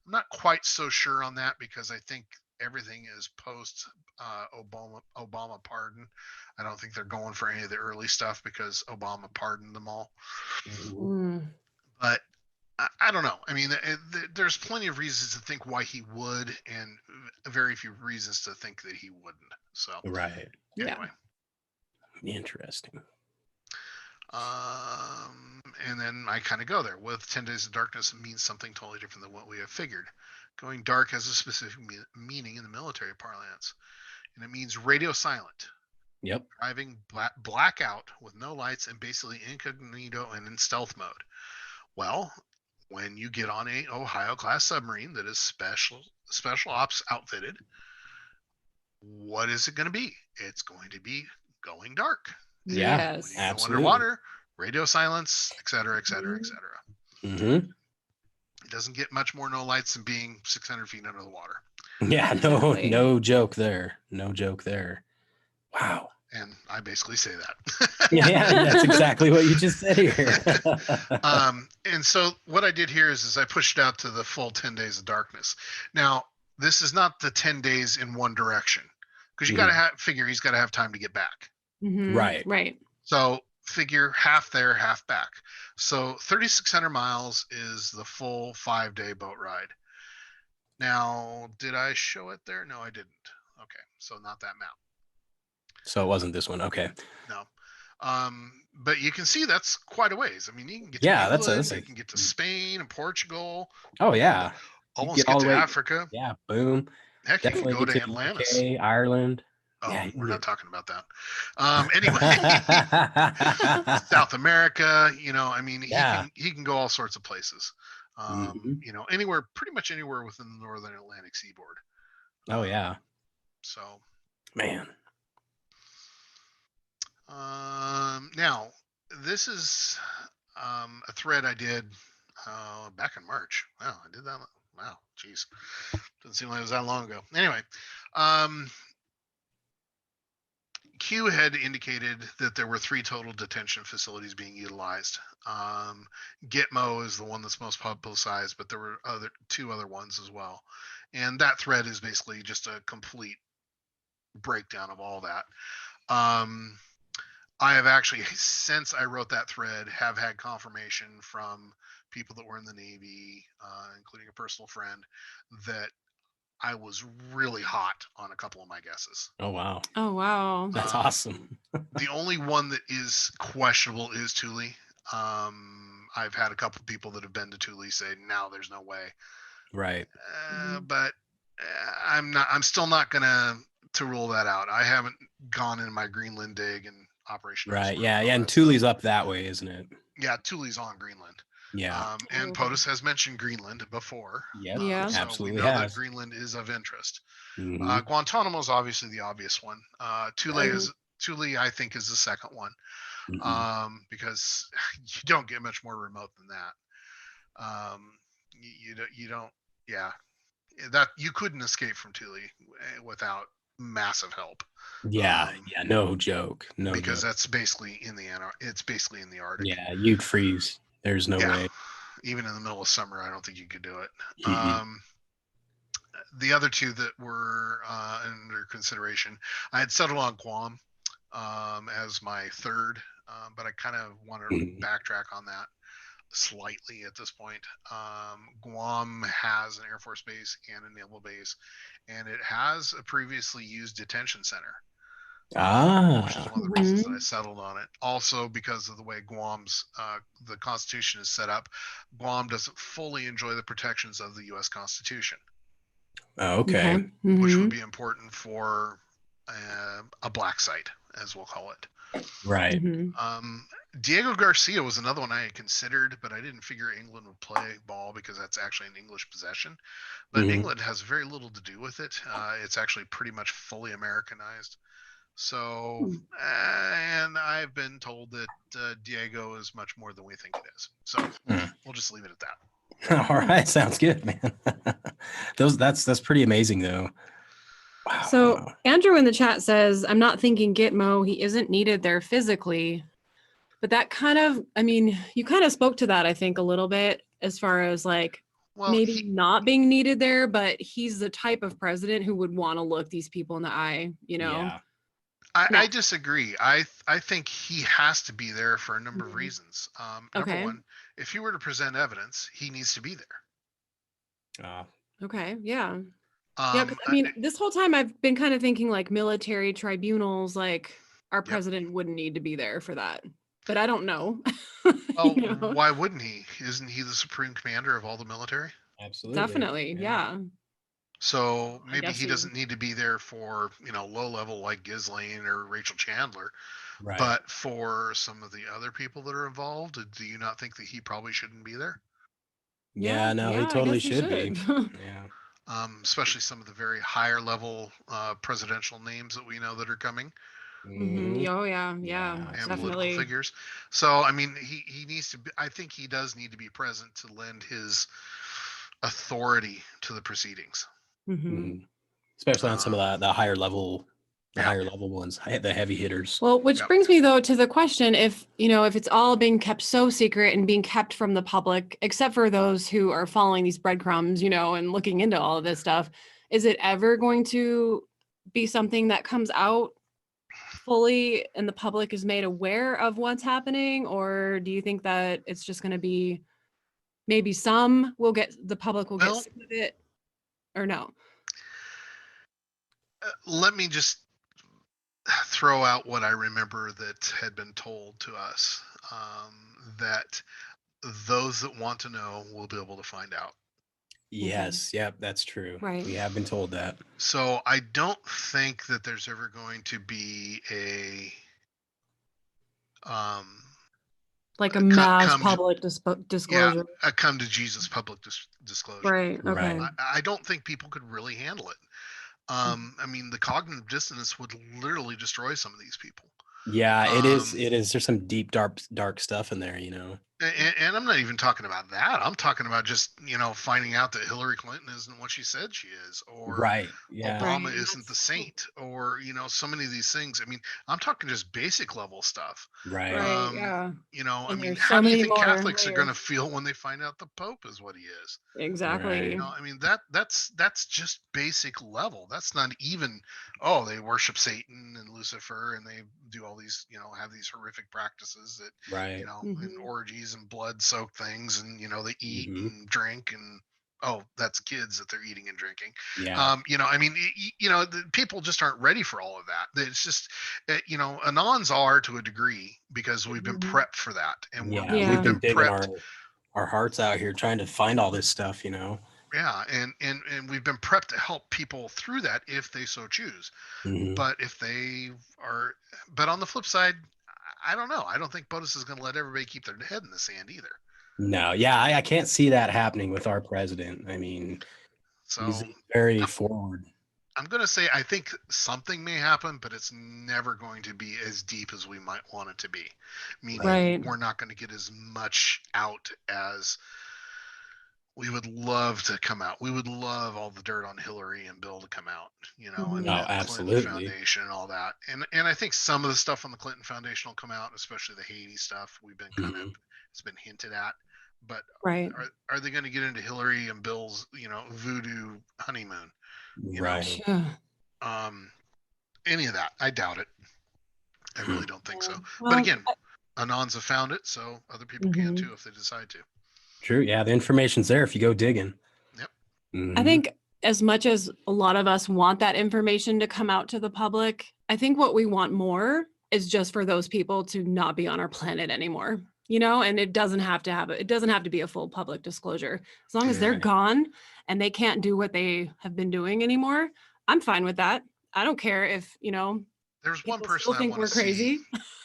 I'm not quite so sure on that, because I think everything is post Obama pardon. I don't think they're going for any of the early stuff because Obama pardoned them all. But I don't know. I mean, there's plenty of reasons to think why he would, and very few reasons to think that he wouldn't. So right. Anyway. Interesting. And then I kind of go there with 10 Days of Darkness. It means something totally different than what we have figured. Going dark has a specific meaning in the military parlance, and it means radio silent. Yep. Driving blackout with no lights and basically incognito and in stealth mode. Well, when you get on a Ohio class submarine that is special ops outfitted, what is it going to be? It's going to be going dark. Yeah, when you absolutely. go underwater, radio silence, et cetera, et cetera, et cetera. It doesn't get much more no lights than being 600 feet under the water. Yeah, no joke there. No joke there. Wow. And I basically say that. Yeah, that's exactly what you just said here. And so what I did here is I pushed it out to the full 10 Days of Darkness. Now, this is not the 10 days in one direction, because you got to figure he's got to have time to get back. Right. So figure half there, half back. So 3,600 miles is the full 5-day boat ride. Now, did I show it there? No, I didn't. Okay, so not that map. So it wasn't this one. Okay. No. But you can see that's quite a ways. I mean, you can get to England, you can get to Spain and Portugal. Oh yeah. Almost get to Africa. Yeah, boom. Heck, Definitely you can go to get Atlantis. UK, Ireland. Oh, yeah, we're not talking about that. Anyway, South America, I mean, he can go all sorts of places. Anywhere, pretty much anywhere within the northern Atlantic seaboard. Oh yeah. So, man. Now, this is a thread I did back in March. Wow, I did that. Wow, geez, doesn't seem like it was that long ago. Anyway, um, Q had indicated that there were 3 total detention facilities being utilized. Gitmo is the one that's most publicized, but there were 2 other ones as well. And that thread is basically just a complete breakdown of all that. I have actually, since I wrote that thread, have had confirmation from people that were in the Navy, including a personal friend, that I was really hot on a couple of my guesses. Oh, wow. Oh, wow. That's awesome. The only one that is questionable is Thule. I've had a couple of people that have been to Thule say, no, there's no way. Right. But I'm still not gonna to rule that out. I haven't gone in my Greenland dig and Operation. Right. Yeah. And Thule's up that way, isn't it? Yeah, Thule's on Greenland. Yeah. And POTUS has mentioned Greenland before. Yeah. So Absolutely we know has. that Greenland is of interest. Mhm. Guantanamo is obviously the obvious one. Thule, I think, is the second one. Because you don't get much more remote than that. You don't. Yeah, that you couldn't escape from Thule without massive help. Yeah. No joke. No because joke. that's basically in the it's basically in the Arctic. Yeah, you'd freeze. There's no way. Even in the middle of summer, I don't think you could do it. Mm-mm. The other 2 that were under consideration, I had settled on Guam as my third, but I kind of want to backtrack on that slightly at this point. Guam has an Air Force base and a naval base, and it has a previously used detention center. Which is one of the reasons that I settled on it. Also, because of the way Guam's the Constitution is set up, Guam doesn't fully enjoy the protections of the U.S. Constitution. Oh, okay. Which would be important for a black site, as we'll call it. Right. Diego Garcia was another one I had considered, but I didn't figure England would play ball because that's actually an English possession. But England has very little to do with it. It's actually pretty much fully Americanized. So, and I've been told that Diego is much more than we think it is. So we'll just leave it at that. All right, sounds good, man. That's pretty amazing, though. Wow. So Andrew in the chat says, "I'm not thinking Gitmo. He isn't needed there physically." But that kind of, I mean, you kind of spoke to that, I think, a little bit as far as like maybe not being needed there, but he's the type of president who would want to look these people in the eye, you know? Yeah. I disagree. I think he has to be there for a number of reasons. Number one, if he were to present evidence, he needs to be there. Okay, yeah. Yeah, because I mean, this whole time I've been kind of thinking like military tribunals, like our president wouldn't need to be there for that. But I don't know. Well, why wouldn't he? Isn't he the supreme commander of all the military? Absolutely. Definitely, yeah. So maybe he doesn't need to be there for, low level like Ghislaine or Rachel Chandler. Right. But for some of the other people that are involved, do you not think that he probably shouldn't be there? Yeah, no, he totally should be. Yeah. Especially some of the very higher level presidential names that we know that are coming. Oh yeah, and definitely. political figures. So I mean, he needs to be, I think he does need to be present to lend his authority to the proceedings. Especially on some of the higher level ones, the heavy hitters. Well, which brings me though to the question, if it's all being kept so secret and being kept from the public, except for those who are following these breadcrumbs, and looking into all of this stuff, is it ever going to be something that comes out fully and the public is made aware of what's happening? Or do you think that it's just going to be maybe the public will get sick of it, or no? Let me just throw out what I remember that had been told to us, that those that want to know will be able to find out. Yes, yep, that's true. Right. We have been told that. So I don't think that there's ever going to be a like a mass public disclosure. Yeah, a come to Jesus public disclosure. Right. Okay. I don't think people could really handle it. I mean, the cognitive dissonance would literally destroy some of these people. Yeah, it is. Um, It is. There's some deep, dark stuff in there, you know. and I'm not even talking about that. I'm talking about just, finding out that Hillary Clinton isn't what she said she is, or Right. Yeah. Right. Obama isn't the saint, or, so many of these things. I mean, I'm talking just basic level stuff. Right. Right. Yeah. I And mean, there's how so do you many think more Catholics are going to layers. feel when they find out the Pope is what he is? Exactly. Right. I mean, that's just basic level. That's not even, oh, they worship Satan and Lucifer, and they do all these, have these horrific practices that, Right. and Mhm. orgies and blood soaked things, and they eat Hmm. and drink, and oh, that's kids that they're eating and drinking. Yeah. I mean, the people just aren't ready for all of that. It's just, anons are to a degree because we've been Mhm. prepped for that, and Yeah. We've we've Yeah. been been digging prepped. our hearts out here trying to find all this stuff, you know. Yeah, and we've been prepped to help people through that if they so choose. Hmm. But if they are, but on the flip side, I don't know. I don't think POTUS is going to let everybody keep their head in the sand either. No. Yeah. I can't see that happening with our president. I mean, he's So very I'm, forward. I'm going to say I think something may happen, but it's never going to be as deep as we might want it to be. Right. Meaning, Right. we're not going to get as much out as we would love to come out. We would love all the dirt on Hillary and Bill to come out, and Mhm. Oh, the Clinton absolutely. Foundation and all that. And I think some of the stuff on the Clinton Foundation will come out, especially the Haiti stuff. We've been Hmm. it's been hinted at, but Right. are they going to get into Hillary and Bill's, voodoo honeymoon? You know, Right. Yeah. um, any of that? I doubt it. I Hmm. really don't think so. Yeah. But Well, again, Anons have found it, so other people can mhm. too if they decide to. True. Yeah. The information's there if you go digging. Yep. I Hmm. think as much as a lot of us want that information to come out to the public, I think what we want more is just for those people to not be on our planet anymore. And it doesn't have to it doesn't have to be a full public disclosure. As long as they're Right. gone and they can't do what they have been doing anymore, I'm fine with that. I don't care if, There's one people person still I think want to we're see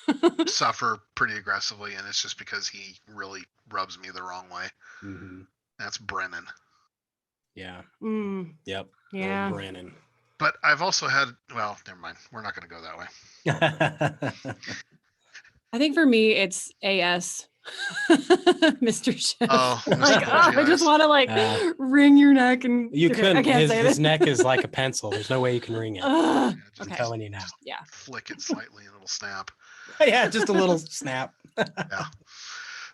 crazy. suffer pretty aggressively, and it's just because he really rubs me the wrong way. Hmm. That's Brennan. Yeah. Mm, Yep. Old yeah. Brandon. But I've also had, well, never mind. We're not going to go that way. I think for me, it's AS, Mr. Schiff. Oh, Mr. Like, Bulgy I just Eyes. want to wring your neck and You okay, I couldn't. can't His say his this. neck is like a pencil. There's no way you can ring it. Ugh, Yeah, I'm okay, telling you now. just yeah. flick it slightly and it'll snap. Yeah, just a little snap. Yeah.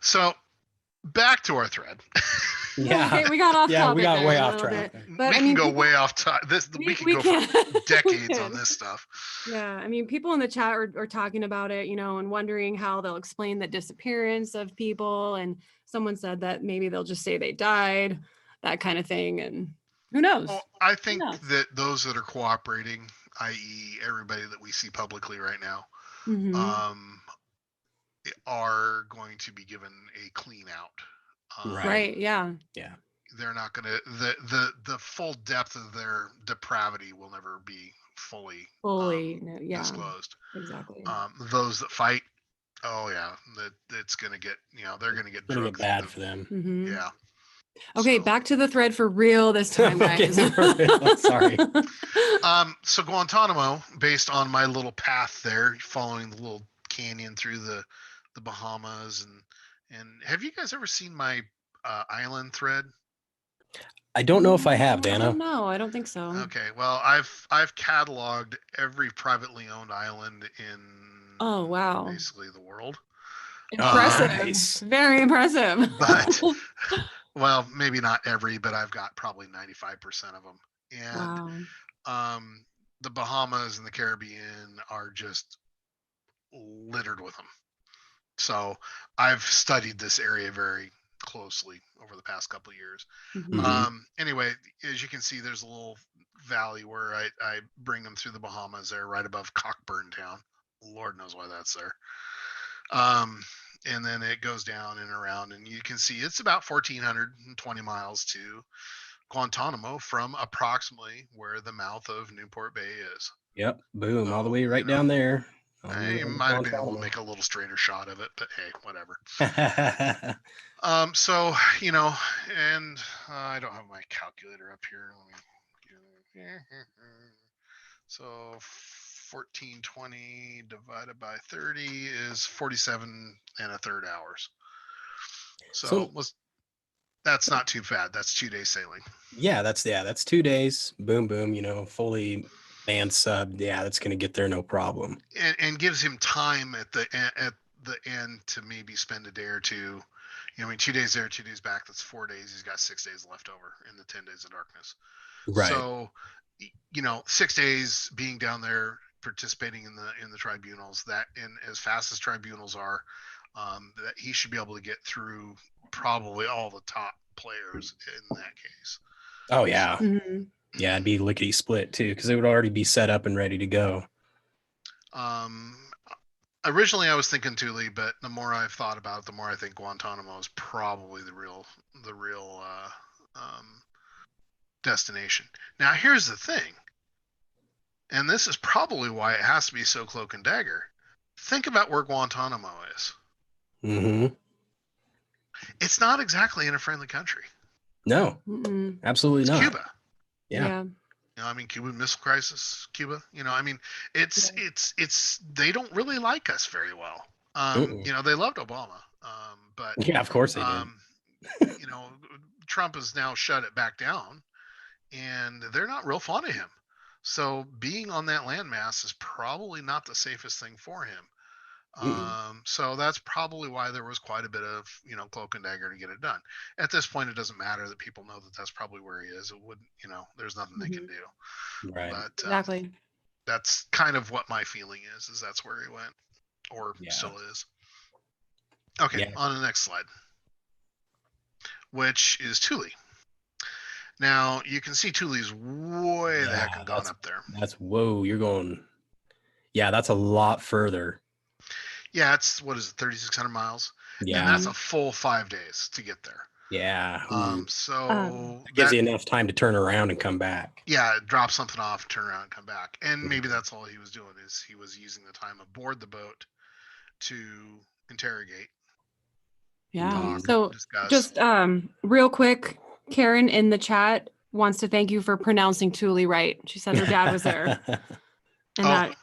So back to our thread. Yeah. We got off Yeah, we topic got there way a off little track. bit, but We I can mean, go people, way off top. We could we go for can, we decades on can. this stuff. Yeah, I mean, people in the chat are talking about it, and wondering how they'll explain the disappearance of people. And someone said that maybe they'll just say they died, that kind of thing. And who knows? Well, I Who think knows? that those that are cooperating, i.e., everybody that we see publicly right now, Mm-hmm. um, are going to be given a clean out. Right. Right. Yeah. Yeah. They're not going to the full depth of their depravity will never be fully Fully. No, yeah. disclosed. Exactly. Those that fight, oh yeah, that it's going to get they're going to get It's gonna get drugged through bad the for them. Mm-hmm. yeah. Okay, So, back to the thread for real this time, Okay, guys. for real. Sorry. so Guantanamo, based on my little path there, following the little canyon through the Bahamas, and have you guys ever seen my island thread? I don't know if I have, I Danno. don't know. I don't think so. Okay, well, I've cataloged every privately owned island in Oh, wow. basically the world. Impressive. Nice. Very impressive. But well, maybe not every, but I've got probably 95% of them. And Wow. the Bahamas and the Caribbean are just littered with them. So I've studied this area very closely over the past couple of years. Mhm. Anyway, as you can see, there's a little valley where I bring them through the Bahamas there, right above Cockburn Town. Lord knows why that's there. And then it goes down and around, and you can see it's about 1,420 miles to Guantanamo from approximately where the mouth of Newport Bay is. Yep. Boom. All the So, way right down there. On the I way to might have been able to Guantanamo. make a little straighter shot of it, but hey, whatever. Yeah. So and I don't have my calculator up here. Let me so 1420 divided by 30 is 47 and a third hours. So that's not too bad. That's 2 days sailing. Yeah, that's 2 days. Boom, boom. Fully manned sub. Yeah, that's gonna get there no problem. And gives him time at the end to maybe spend a day or two. 2 days there, 2 days back. That's 4 days. He's got 6 days left over in the 10 days of darkness. Right. So, 6 days being down there participating in the tribunals, that, and as fast as tribunals are, that he should be able to get through probably all the top players in that case. Oh yeah. Mm-hmm. Yeah, it'd be lickety split too, because it would already be set up and ready to go. Originally I was thinking Thule, but the more I've thought about it, the more I think Guantanamo is probably the real destination. Now here's the thing, and this is probably why it has to be so cloak and dagger. Think about where Guantanamo is. Mm-hmm. It's not exactly in a friendly country. No, absolutely not. Cuba. Yeah. Cuban Missile Crisis, Cuba. It's they don't really like us very well. They loved Obama, but yeah, of course they did. Trump has now shut it back down, and they're not real fond of him. So being on that landmass is probably not the safest thing for him. So that's probably why there was quite a bit of, cloak and dagger to get it done. At this point, it doesn't matter that people know that that's probably where he is. It wouldn't, there's nothing they can do. Right. But Exactly. that's kind of what my feeling is that's where he went, or still is. Okay, on the next slide, which is Thule. Now you can see Thule's way the heck gone up there. Whoa, you're going. Yeah, that's a lot further. Yeah, it's 3,600 miles. Yeah, and that's a full 5 days to get there. Yeah. So it gives you enough time to turn around and come back. Yeah, drop something off, turn around, and come back. And maybe that's all he was doing, is he was using the time aboard the boat to interrogate. Yeah. So just real quick, Karen in the chat wants to thank you for pronouncing Thule right. She said her dad was there. And that,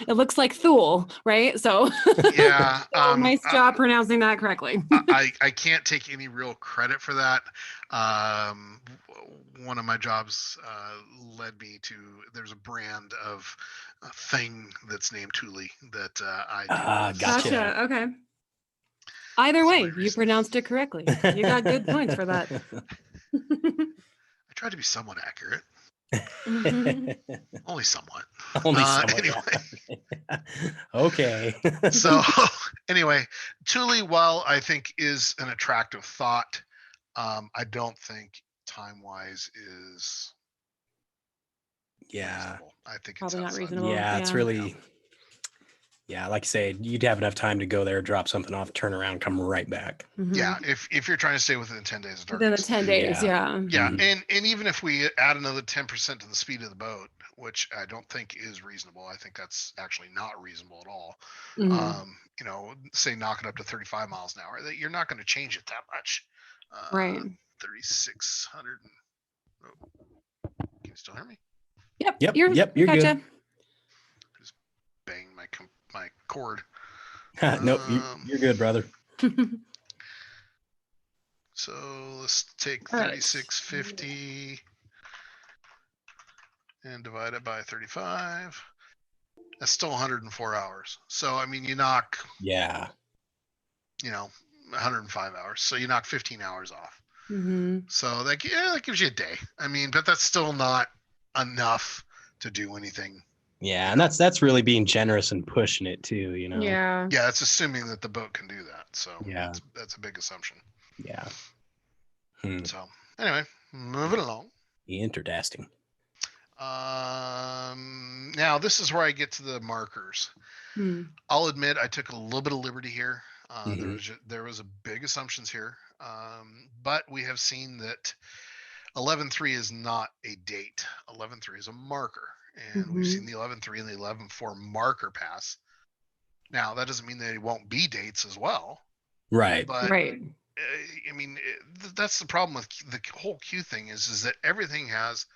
it looks like Thule, right? So yeah, nice job pronouncing that correctly. I can't take any real credit for that. One of my jobs led me to, there's a brand of thing that's named Thule that I do. Gotcha. Okay. Either way, you pronounced it correctly. You got good points for that. I tried to be somewhat accurate. Only somewhat. Anyway. Okay. So anyway, Thule, while I think is an attractive thought, I don't think time-wise is reasonable. I think probably it's not reasonable. Yeah, it's really like I say, you'd have enough time to go there, drop something off, turn around, come right back. Yeah, if you're trying to stay within 10 days of darkness. Within the 10 days, yeah. And even if we add another 10% to the speed of the boat, which I don't think is reasonable, I think that's actually not reasonable at all. Say knock it up to 35 miles an hour, that you're not going to change it that much. Right. 3,600. Can you still hear me? Yep. You're gotcha. Good. Just bang my cord. Nope, you're good, brother. So let's take 3,650 and divide it by 35. That's still 104 hours. So I mean, you knock 105 hours. So you knock 15 hours off. So that gives you a day. I mean, but that's still not enough to do anything. Yeah, and that's really being generous and pushing it too, Yeah. Yeah, it's assuming that the boat can do that. So that's a big assumption. Yeah. So anyway, moving along. Interesting. Now this is where I get to the markers. I'll admit I took a little bit of liberty here. There was a big assumptions here, but we have seen that 11-3 is not a date. 11-3 is a marker. And we've seen the 11-3 and the 11-4 marker pass. Now, that doesn't mean they won't be dates as well. Right. But, I mean, that's the problem with the whole Q thing is that everything has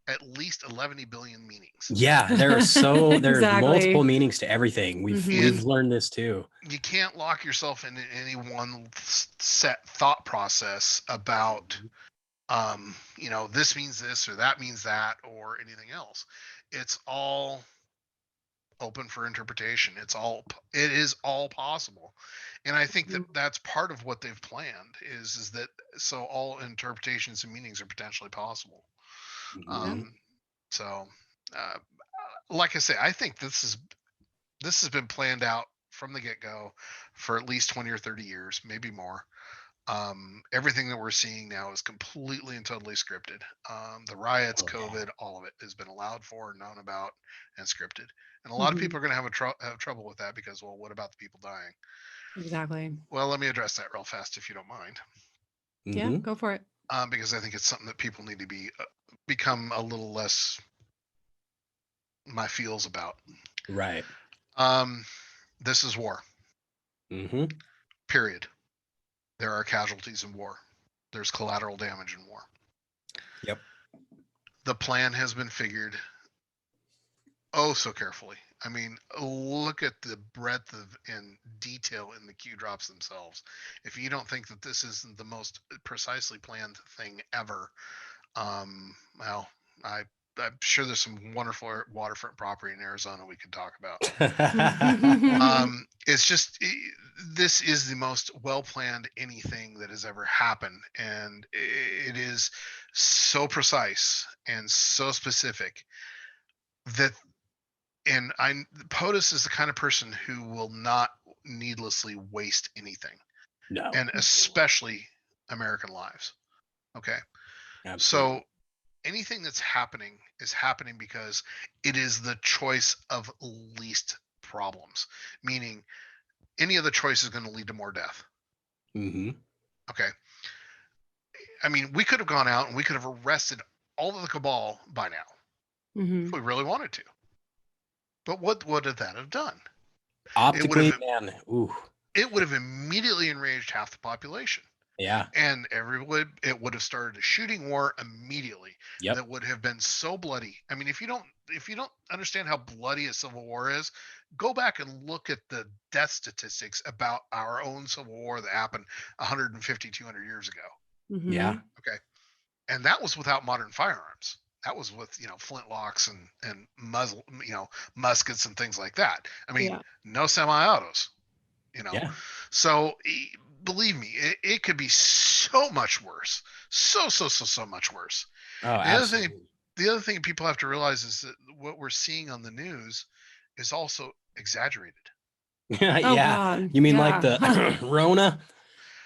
at least 11 billion meanings. Yeah, there's Exactly. multiple meanings to everything. We've learned this too. You can't lock yourself into any one set thought process about this means this or that means that or anything else. It's all open for interpretation. It is all possible. And I think that that's part of what they've planned is that so all interpretations and meanings are potentially possible. So like I say, I think this has been planned out from the get-go for at least 20 or 30 years, maybe more. Everything that we're seeing now is completely and totally scripted. The riots, COVID, all of it has been allowed for, known about, and scripted. And a lot of people are going to have trouble with that because, well, what about the people dying? Exactly. Well, let me address that real fast, if you don't mind. Yeah, go for it. Because I think it's something that people need to become a little less my feels about. Right. This is war. Period. There are casualties in war. There's collateral damage in war. Yep. The plan has been figured so carefully. I mean, look at the breadth of and detail in the Q drops themselves. If you don't think that this isn't the most precisely planned thing ever, well, I'm sure there's some wonderful waterfront property in Arizona we could talk about. It's just this is the most well-planned anything that has ever happened, and it is so precise and so specific that. And POTUS is the kind of person who will not needlessly waste anything. No. And especially American lives. Okay. Absolutely. So anything that's happening is happening because it is the choice of least problems, meaning any other choice is going to lead to more death. Okay. I mean, we could have gone out and we could have arrested all of the cabal by now if we really wanted to. But what would that have done? Optically, it would have immediately enraged half the population. Yeah. And it would have started a shooting war immediately. Yep. That would have been so bloody. I mean, if you don't understand how bloody a civil war is, go back and look at the death statistics about our own civil war that happened 150, 200 years ago. Yeah. Okay. And that was without modern firearms. That was with flintlocks and muzzle muskets and things like that. I mean, no semi-autos. Yeah. So believe me, it could be so much worse. So much worse. Oh, absolutely. The other thing people have to realize is that what we're seeing on the news is also exaggerated. Yeah. You mean like the Rona?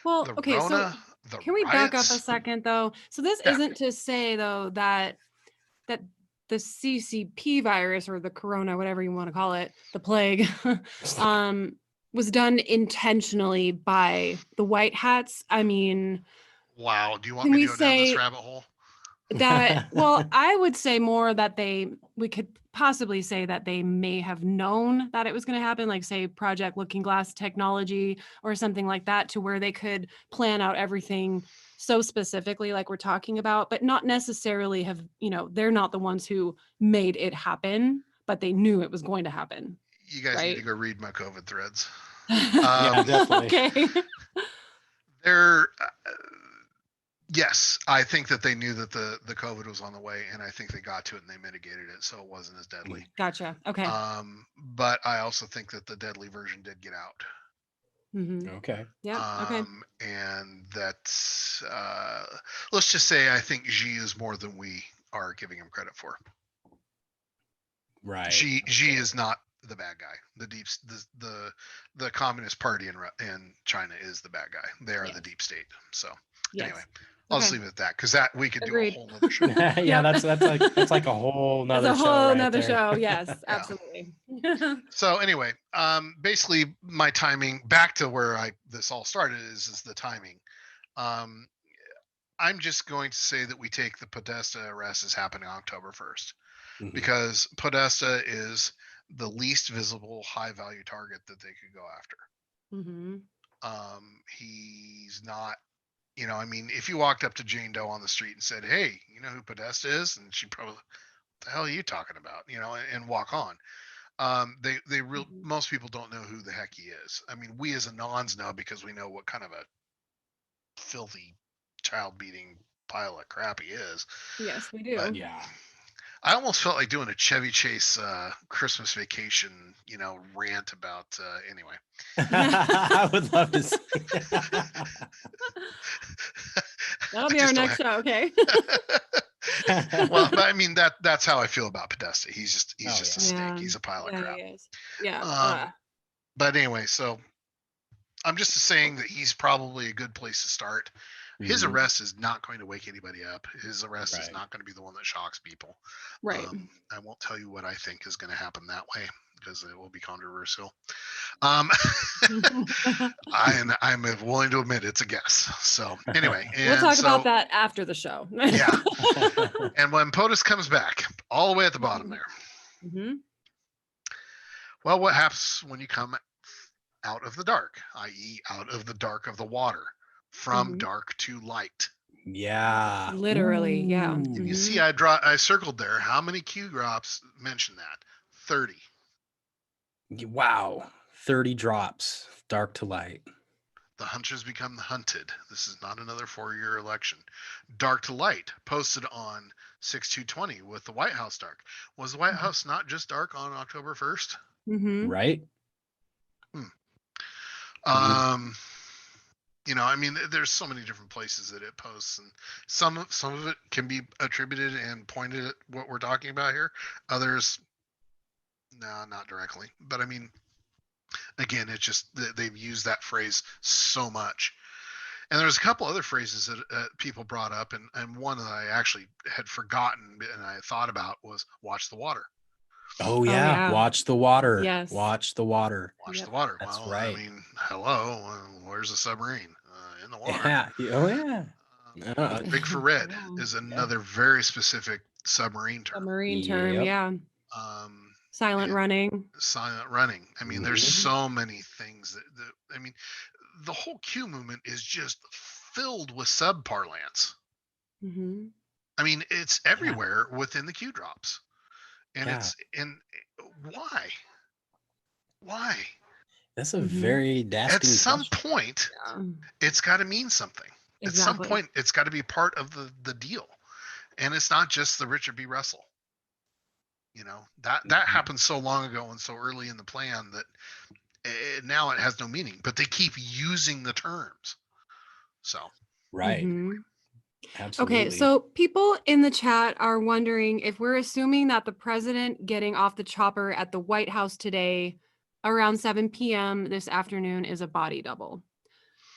Well, okay, so can we back up a second though? So this isn't to say though that the CCP virus or the corona, whatever you want to call it, the plague, was done intentionally by the white hats. I mean, wow. Do you want me to go down this rabbit hole? Well, I would say more that we could possibly say that they may have known that it was going to happen, like say Project Looking Glass technology or something like that, to where they could plan out everything so specifically like we're talking about, but not necessarily have, they're not the ones who made it happen, but they knew it was going to happen. You guys need to go read my COVID threads. Yeah, definitely. Okay. Yes, I think that they knew that the COVID was on the way, and I think they got to it and they mitigated it, so it wasn't as deadly. Gotcha. Okay. But I also think that the deadly version did get out. Okay. Yeah. Okay. And that's let's just say I think Xi is more than we are giving him credit for. Right. Xi is not the bad guy. The Communist Party in China is the bad guy. They are the deep state. So anyway, I'll just leave it at that because that we could do a whole nother show. Yeah, that's like a whole nother show. That's a whole nother show. Yes, absolutely. So anyway, basically my timing back to where this all started is the timing. I'm just going to say that we take the Podesta arrest as happening October 1st because Podesta is the least visible high value target that they could go after. He's not You know, I mean, if you walked up to Jane Doe on the street and said, "Hey, you know who Podesta is?" and she probably, "What the hell are you talking about?" You know, and walk on. Mhm. Most people don't know who the heck he is. I mean, we as anons know because we know what kind of a filthy, child beating pile of crap he is. Yes, we But do. Yeah. I almost felt like doing a Chevy Chase Christmas Vacation, you know, rant about. Anyway, I would love to see. That'll I be our just don't next show. Okay. well, but I mean that's how I feel about Podesta. He's Oh, just a yeah. snake. Yeah. He's a pile of Yeah, he crap. is. Yeah. But anyway, so I'm just saying that he's probably a good place to start. His Mhm. arrest is not going to wake anybody up. His arrest is Right. not going to be the one that shocks people. Right. I won't tell you what I think is going to happen that way because it will be controversial. Um, I'm willing to admit it's a guess. So anyway, We'll and talk about so that after the show. yeah, and when POTUS comes back, all the way at the bottom there. Hmm. Well, what happens when you come out of the dark, i.e., out of the dark of the water, from Mhm. dark to light? Yeah. Literally, yeah. Ooh. And you see, Mhm. I circled there. How many Q drops mention that? 30. Wow. 30 drops, dark to light. The hunters become the hunted. This is not another 4-year election. Dark to light, posted on 6/2/20 with the White House dark. Was the White House not just dark on October 1st? Mhm. Right? Mhm. Um, you know, I mean, there's so many different places that it posts, and some of it can be attributed and pointed at what we're talking about here. Others, no, not directly. But I mean, again, it's just they've used that phrase so much. And there's a couple other phrases that people brought up, and one that I actually had forgotten and I thought about was "watch the water." Oh, Oh yeah. yeah. Watch the water. Yes. Watch the water. Watch the Yep. water. That's Well, I right. mean, hello, where's the submarine? In the water. Yeah. Oh, yeah. Rig for red Yeah. is Yeah. another very specific submarine A term. marine term, Yep. yeah. Um, Silent and running. silent running. I mean, there's Mhm. so many things that I mean, the whole Q movement is just filled with sub parlance. Mhm. I mean, it's Yeah. everywhere within the Q drops, and Yeah. why? Why? That's a Mhm. very At dasking some question. point, Yeah. it's got to mean something. At some Exactly. point, it's got to be part of the deal, and it's not just the Richard B. Russell. You know that Mhm. happened so long ago and so early in the plan that now it has no meaning. But they keep using the terms. So Right. Mhm. Okay, Absolutely. so people in the chat are wondering if we're assuming that the president getting off the chopper at the White House today around 7 p.m. this afternoon is a body double.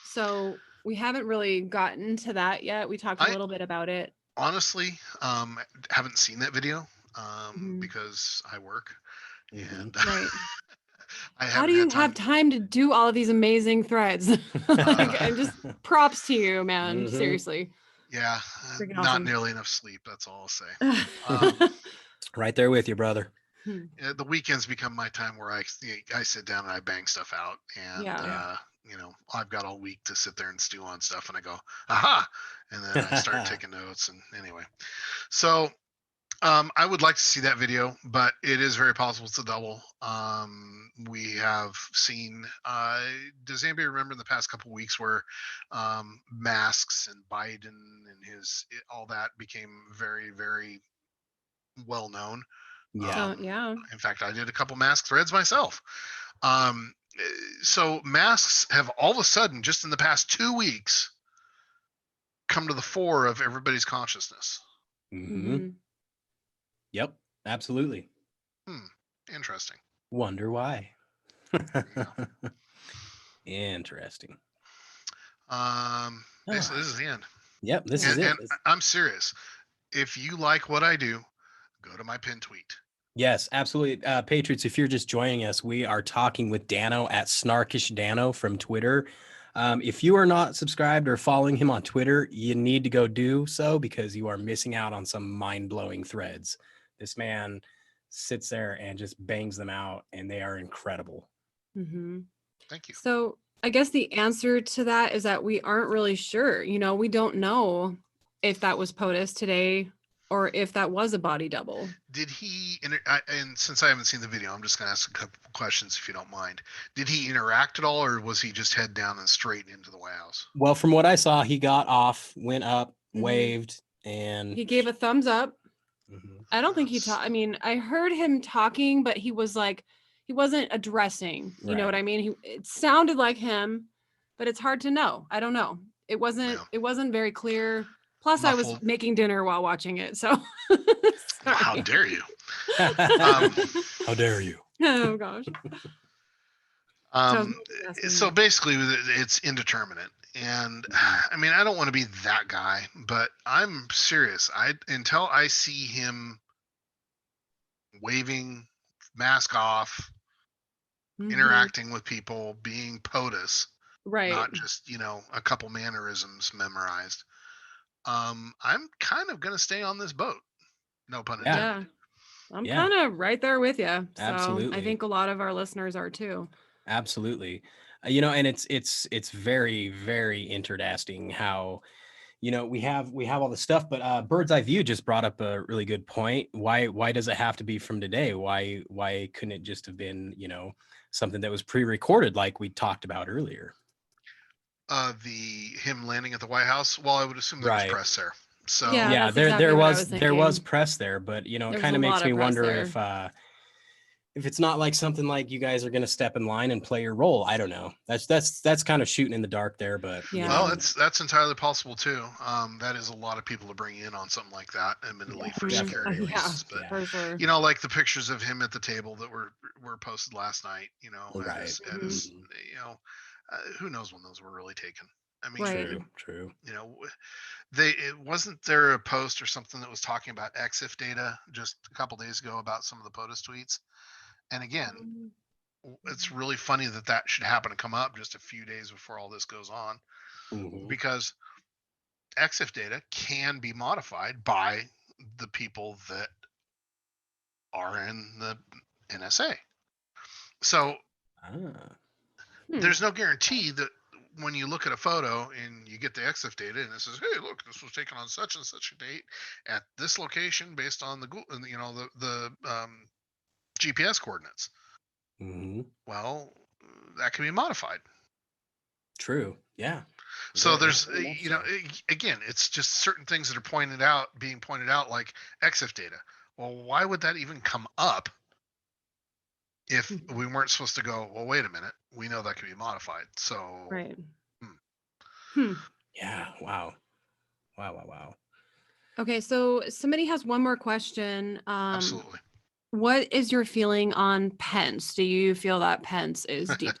So we haven't really gotten to that yet. We talked a I little bit about it. honestly haven't seen that video Mhm. because I work Mhm. and Right. I How do haven't had you have time. time to do all of these amazing threads? Like, and just props to you, man. Mhm. Seriously. Yeah, Freaking not awesome. nearly enough sleep. That's all I'll say. Um, Right there with you, brother. the weekends become my time where I sit down and I bang stuff out, and Yeah. Yeah. you know, I've got all week to sit there and stew on stuff, and I go, aha, and then I start taking notes, and anyway, so I would like to see that video, but it is very possible it's a double. We have seen. Does anybody remember in the past couple weeks where masks and Biden and all that became very, very well known? Yeah. So yeah. In fact, I did a couple mask threads myself. Um, so masks have all of a sudden, just in the past 2 weeks, come to the fore of everybody's consciousness. Hmm. Mhm. Yep. Absolutely. Interesting. Wonder why. There you go. Interesting. Basically, All right. this is the end. Yep. This is And, it. and I'm serious. If you like what I do, go to my pin tweet. Yes, absolutely. Patriots, if you're just joining us, we are talking with Danno at Snarkish Danno from Twitter. If you are not subscribed or following him on Twitter, you need to go do so because you are missing out on some mind-blowing threads. This man sits there and just bangs them out, and they are incredible. Mm-hmm. Thank you. So I guess the answer to that is that we aren't really sure. You know, we don't know if that was POTUS today or if that was a body double. Did he, and since I haven't seen the video, I'm just going to ask a couple questions if you don't mind. Did he interact at all, or was he just head down and straight into the White House? Well, from what I saw, he got off, went up, waved, and he gave a thumbs up. Mhm. I don't think he talked. I mean, I heard him talking, but he was like, he wasn't addressing. You know what I mean? It sounded like him, but it's hard to know. I don't know. It wasn't. Yeah. It wasn't very clear. Plus, I was Muffled. making dinner while watching it, so. How dare you? How dare you? Oh gosh. So basically, it's indeterminate. And I mean, I don't want to be that guy, but I'm serious. Until I see him waving, mask off, interacting with people, being POTUS, right? Not just a couple mannerisms memorized. I'm kind of gonna stay on this boat. No pun intended. Yeah, I'm kind of right there with you. So Absolutely. I think a lot of our listeners are too. Absolutely. And it's very, very interesting how, we have all the stuff, but Bird's Eye View just brought up a really good point. Why does it have to be from today? Why couldn't it just have been, something that was pre-recorded like we talked about earlier? Him landing at the White House. Well, I would assume there was press there. So yeah, there was press there, but it kind of makes me wonder if it's not like something like you guys are going to step in line and play your role. I don't know. That's kind of shooting in the dark there, but well, that's entirely possible too. That is a lot of people to bring in on something like that, admittedly, for security reasons. But for sure. like the pictures of him at the table that were posted last night. Who knows when those were really taken? I mean, true. Wasn't there a post or something that was talking about EXIF data just a couple days ago about some of the POTUS tweets? And again, it's really funny that should happen to come up just a few days before all this goes on, because EXIF data can be modified by the people that are in the NSA. So there's no guarantee that when you look at a photo and you get the EXIF data and it says, "Hey, look, this was taken on such and such a date at this location based on the GPS coordinates." Well, that can be modified. True. Yeah. So there's, again, it's just certain things that are being pointed out, like EXIF data. Well, why would that even come up if we weren't supposed to go, well, wait a minute, we know that can be modified. So. Right. Yeah. Wow. Okay. So somebody has one more question. Absolutely. What is your feeling on Pence? Do you feel that Pence is deep?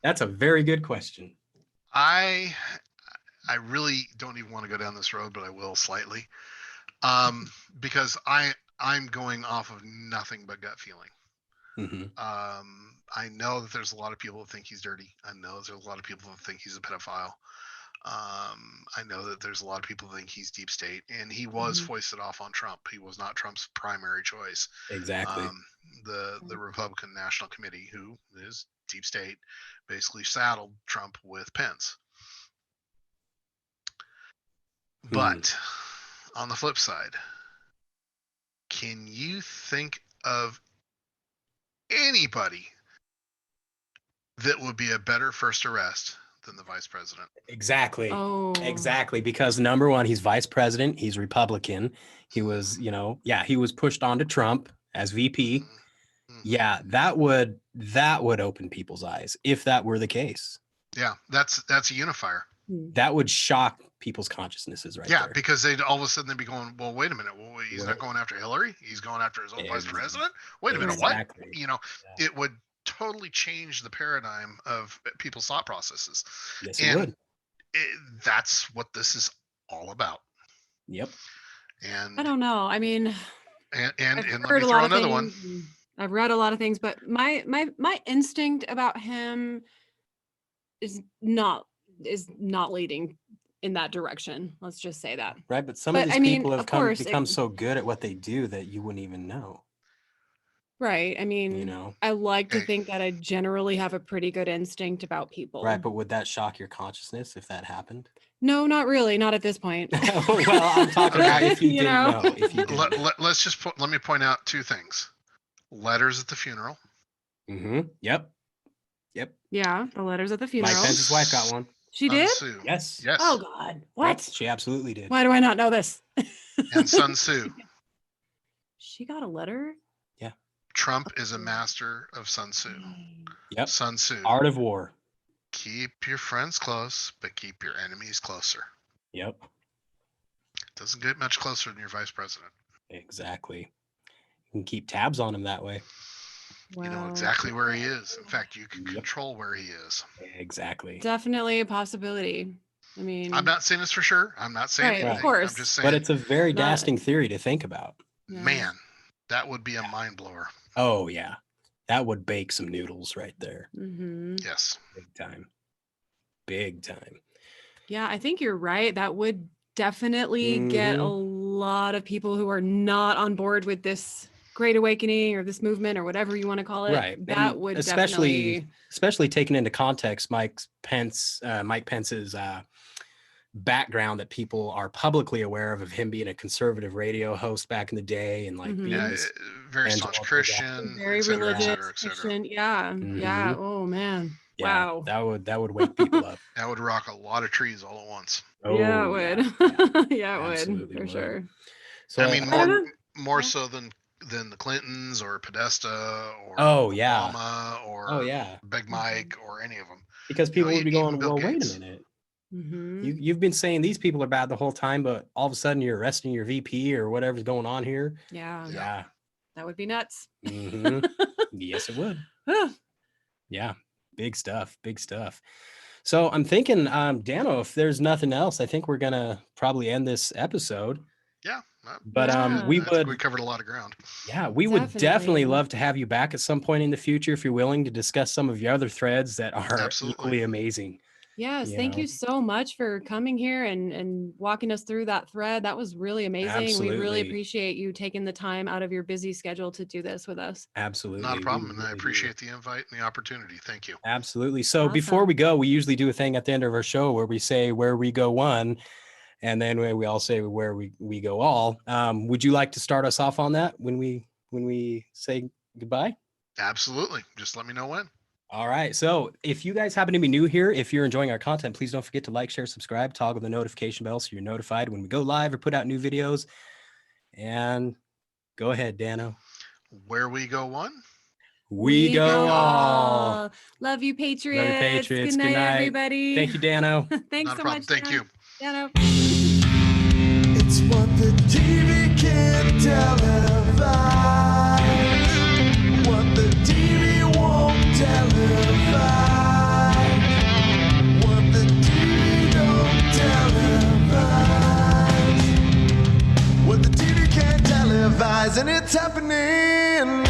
That's a very good question. I really don't even want to go down this road, but I will slightly, because I'm going off of nothing but gut feeling. I know that there's a lot of people that think he's dirty. I know there's a lot of people that think he's a pedophile. I know that there's a lot of people that think he's deep state, and he was foisted off on Trump. He was not Trump's primary choice. Exactly. The Republican National Committee, who is deep state, basically saddled Trump with Pence. But on the flip side, can you think of anybody that would be a better first arrest than the vice president? Exactly. Exactly. Because number one, he's vice president. He's Republican. He was, he was pushed onto Trump as VP. Yeah, that would open people's eyes if that were the case. Yeah, that's a unifier. That would shock people's consciousnesses right there. Yeah, because they'd all of a sudden they'd be going, well, wait a minute. Well, he's not going after Hillary. He's going after his own vice president. Wait a minute. What? It would totally change the paradigm of people's thought processes. Yes, it would. That's what this is all about. Yep. And I don't know. I mean, and let me throw another one. I've read a lot of things, but my instinct about him is not leading in that direction. Let's just say that. Right, but some of these people have become so good at what they do that you wouldn't even know. Right. I mean, You know? I like to Hey. think that I generally have a pretty good instinct about people. Right, but would that shock your consciousness if that happened? No, not really. Not at this point. Well, I'm talking about if you, You didn't know? know. If you didn't know. Let's just let me point out two things. Letters at the funeral. Mm-hmm. Yep. Yeah, the letters at the funeral. Mike Pence's wife got one. She did? Sun Tzu. Yes. Yes. Oh God. What? Yep, she absolutely did. Why do I not know this? And Sun Tzu. She got a letter? Trump is a master of Sun Tzu. Yep. Sun Tzu. Art of War. Keep your friends close, but keep your enemies closer. Yep. Doesn't get much closer than your vice president. Exactly. You can keep tabs on him that way. You know Wow. exactly where he is. In fact, you can Yep. control where he is. Exactly. Definitely a possibility. I mean, I'm not saying this for sure. I'm not saying Right, of anything. course. I'm just saying, But it's a very Not- dasting theory to think about. yeah. man, that would be a mind blower. Oh yeah. That would bake some noodles right there. Mhm. Yes. Big time. Big time. Yeah, I think you're right. That would definitely get a lot of people who are not on board with this Great Awakening or this movement or whatever you want to call it. Right. That And would especially definitely. taking into context Mike Pence's background that people are publicly aware of him being a conservative radio host back in the day and like Mhm. being Yeah, this very evangelical staunch Christian, Very et cetera, et religious, cetera, et cetera. Christian. Yeah. Yeah. Oh man. yeah, Wow. that would wake people up. That would rock a lot of trees all at once. Yeah, it Oh, would. Yeah, it would Absolutely for would. sure. So I mean, I don't know. more Yeah. so than the Clintons or Podesta or Oh, yeah. Obama or oh yeah, Big Mike or any of them. because people know, would be even going, Bill well, wait Gates. a minute. Mhm. You've been saying these people are bad the whole time, but all of a sudden you're arresting your VP or whatever's going on here. Yeah. Yeah. That would be nuts. Mhm. Yes, it would. Ah, Yeah. Big stuff. Big stuff. So I'm thinking, Danno, if there's nothing else, I think we're gonna probably end this episode. Yeah. But Yeah. we I think we would, covered a lot of ground. yeah, we would definitely Definitely. love to have you back at some point in the future if you're willing to discuss some of your other threads that are Absolutely. equally amazing. yes. You Thank know. you so much for coming here and walking us through that thread. That was really amazing. We really Absolutely. appreciate you taking the time out of your busy schedule to do this with us. Absolutely. Not a we problem. And I really do. appreciate the invite and the opportunity. Thank you. Absolutely. So before Awesome. we go, we usually do a thing at the end of our show where we say where we go one, and then we all say where we go all. Would you like to start us off on that when we say goodbye? Absolutely. Just let me know when. All right. So if you guys happen to be new here, if you're enjoying our content, please don't forget to like, share, subscribe, toggle the notification bell so you're notified when we go live or put out new videos. And go ahead, Danno. Where we go one. We go all. Love you, Patriots. Patriots. Good Good night, night. everybody. Thank you, Danno. Thanks Not a so problem. much. Thank Danno. you. Danno. It's what the TV can't televise. What the TV won't televise. What the TV don't televise. What the TV can't televise. And it's happening now.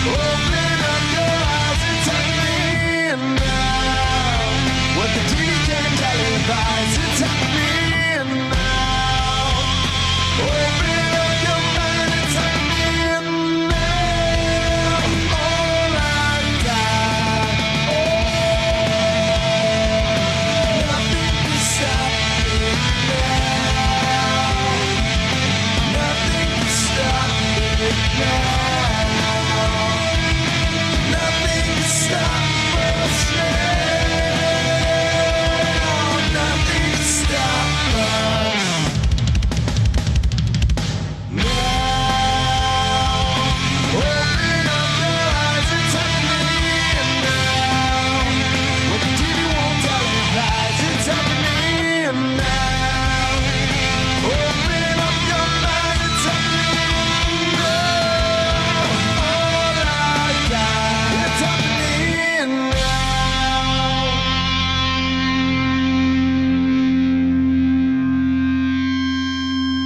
Open up your eyes, it's happening now. What the TV can't televise.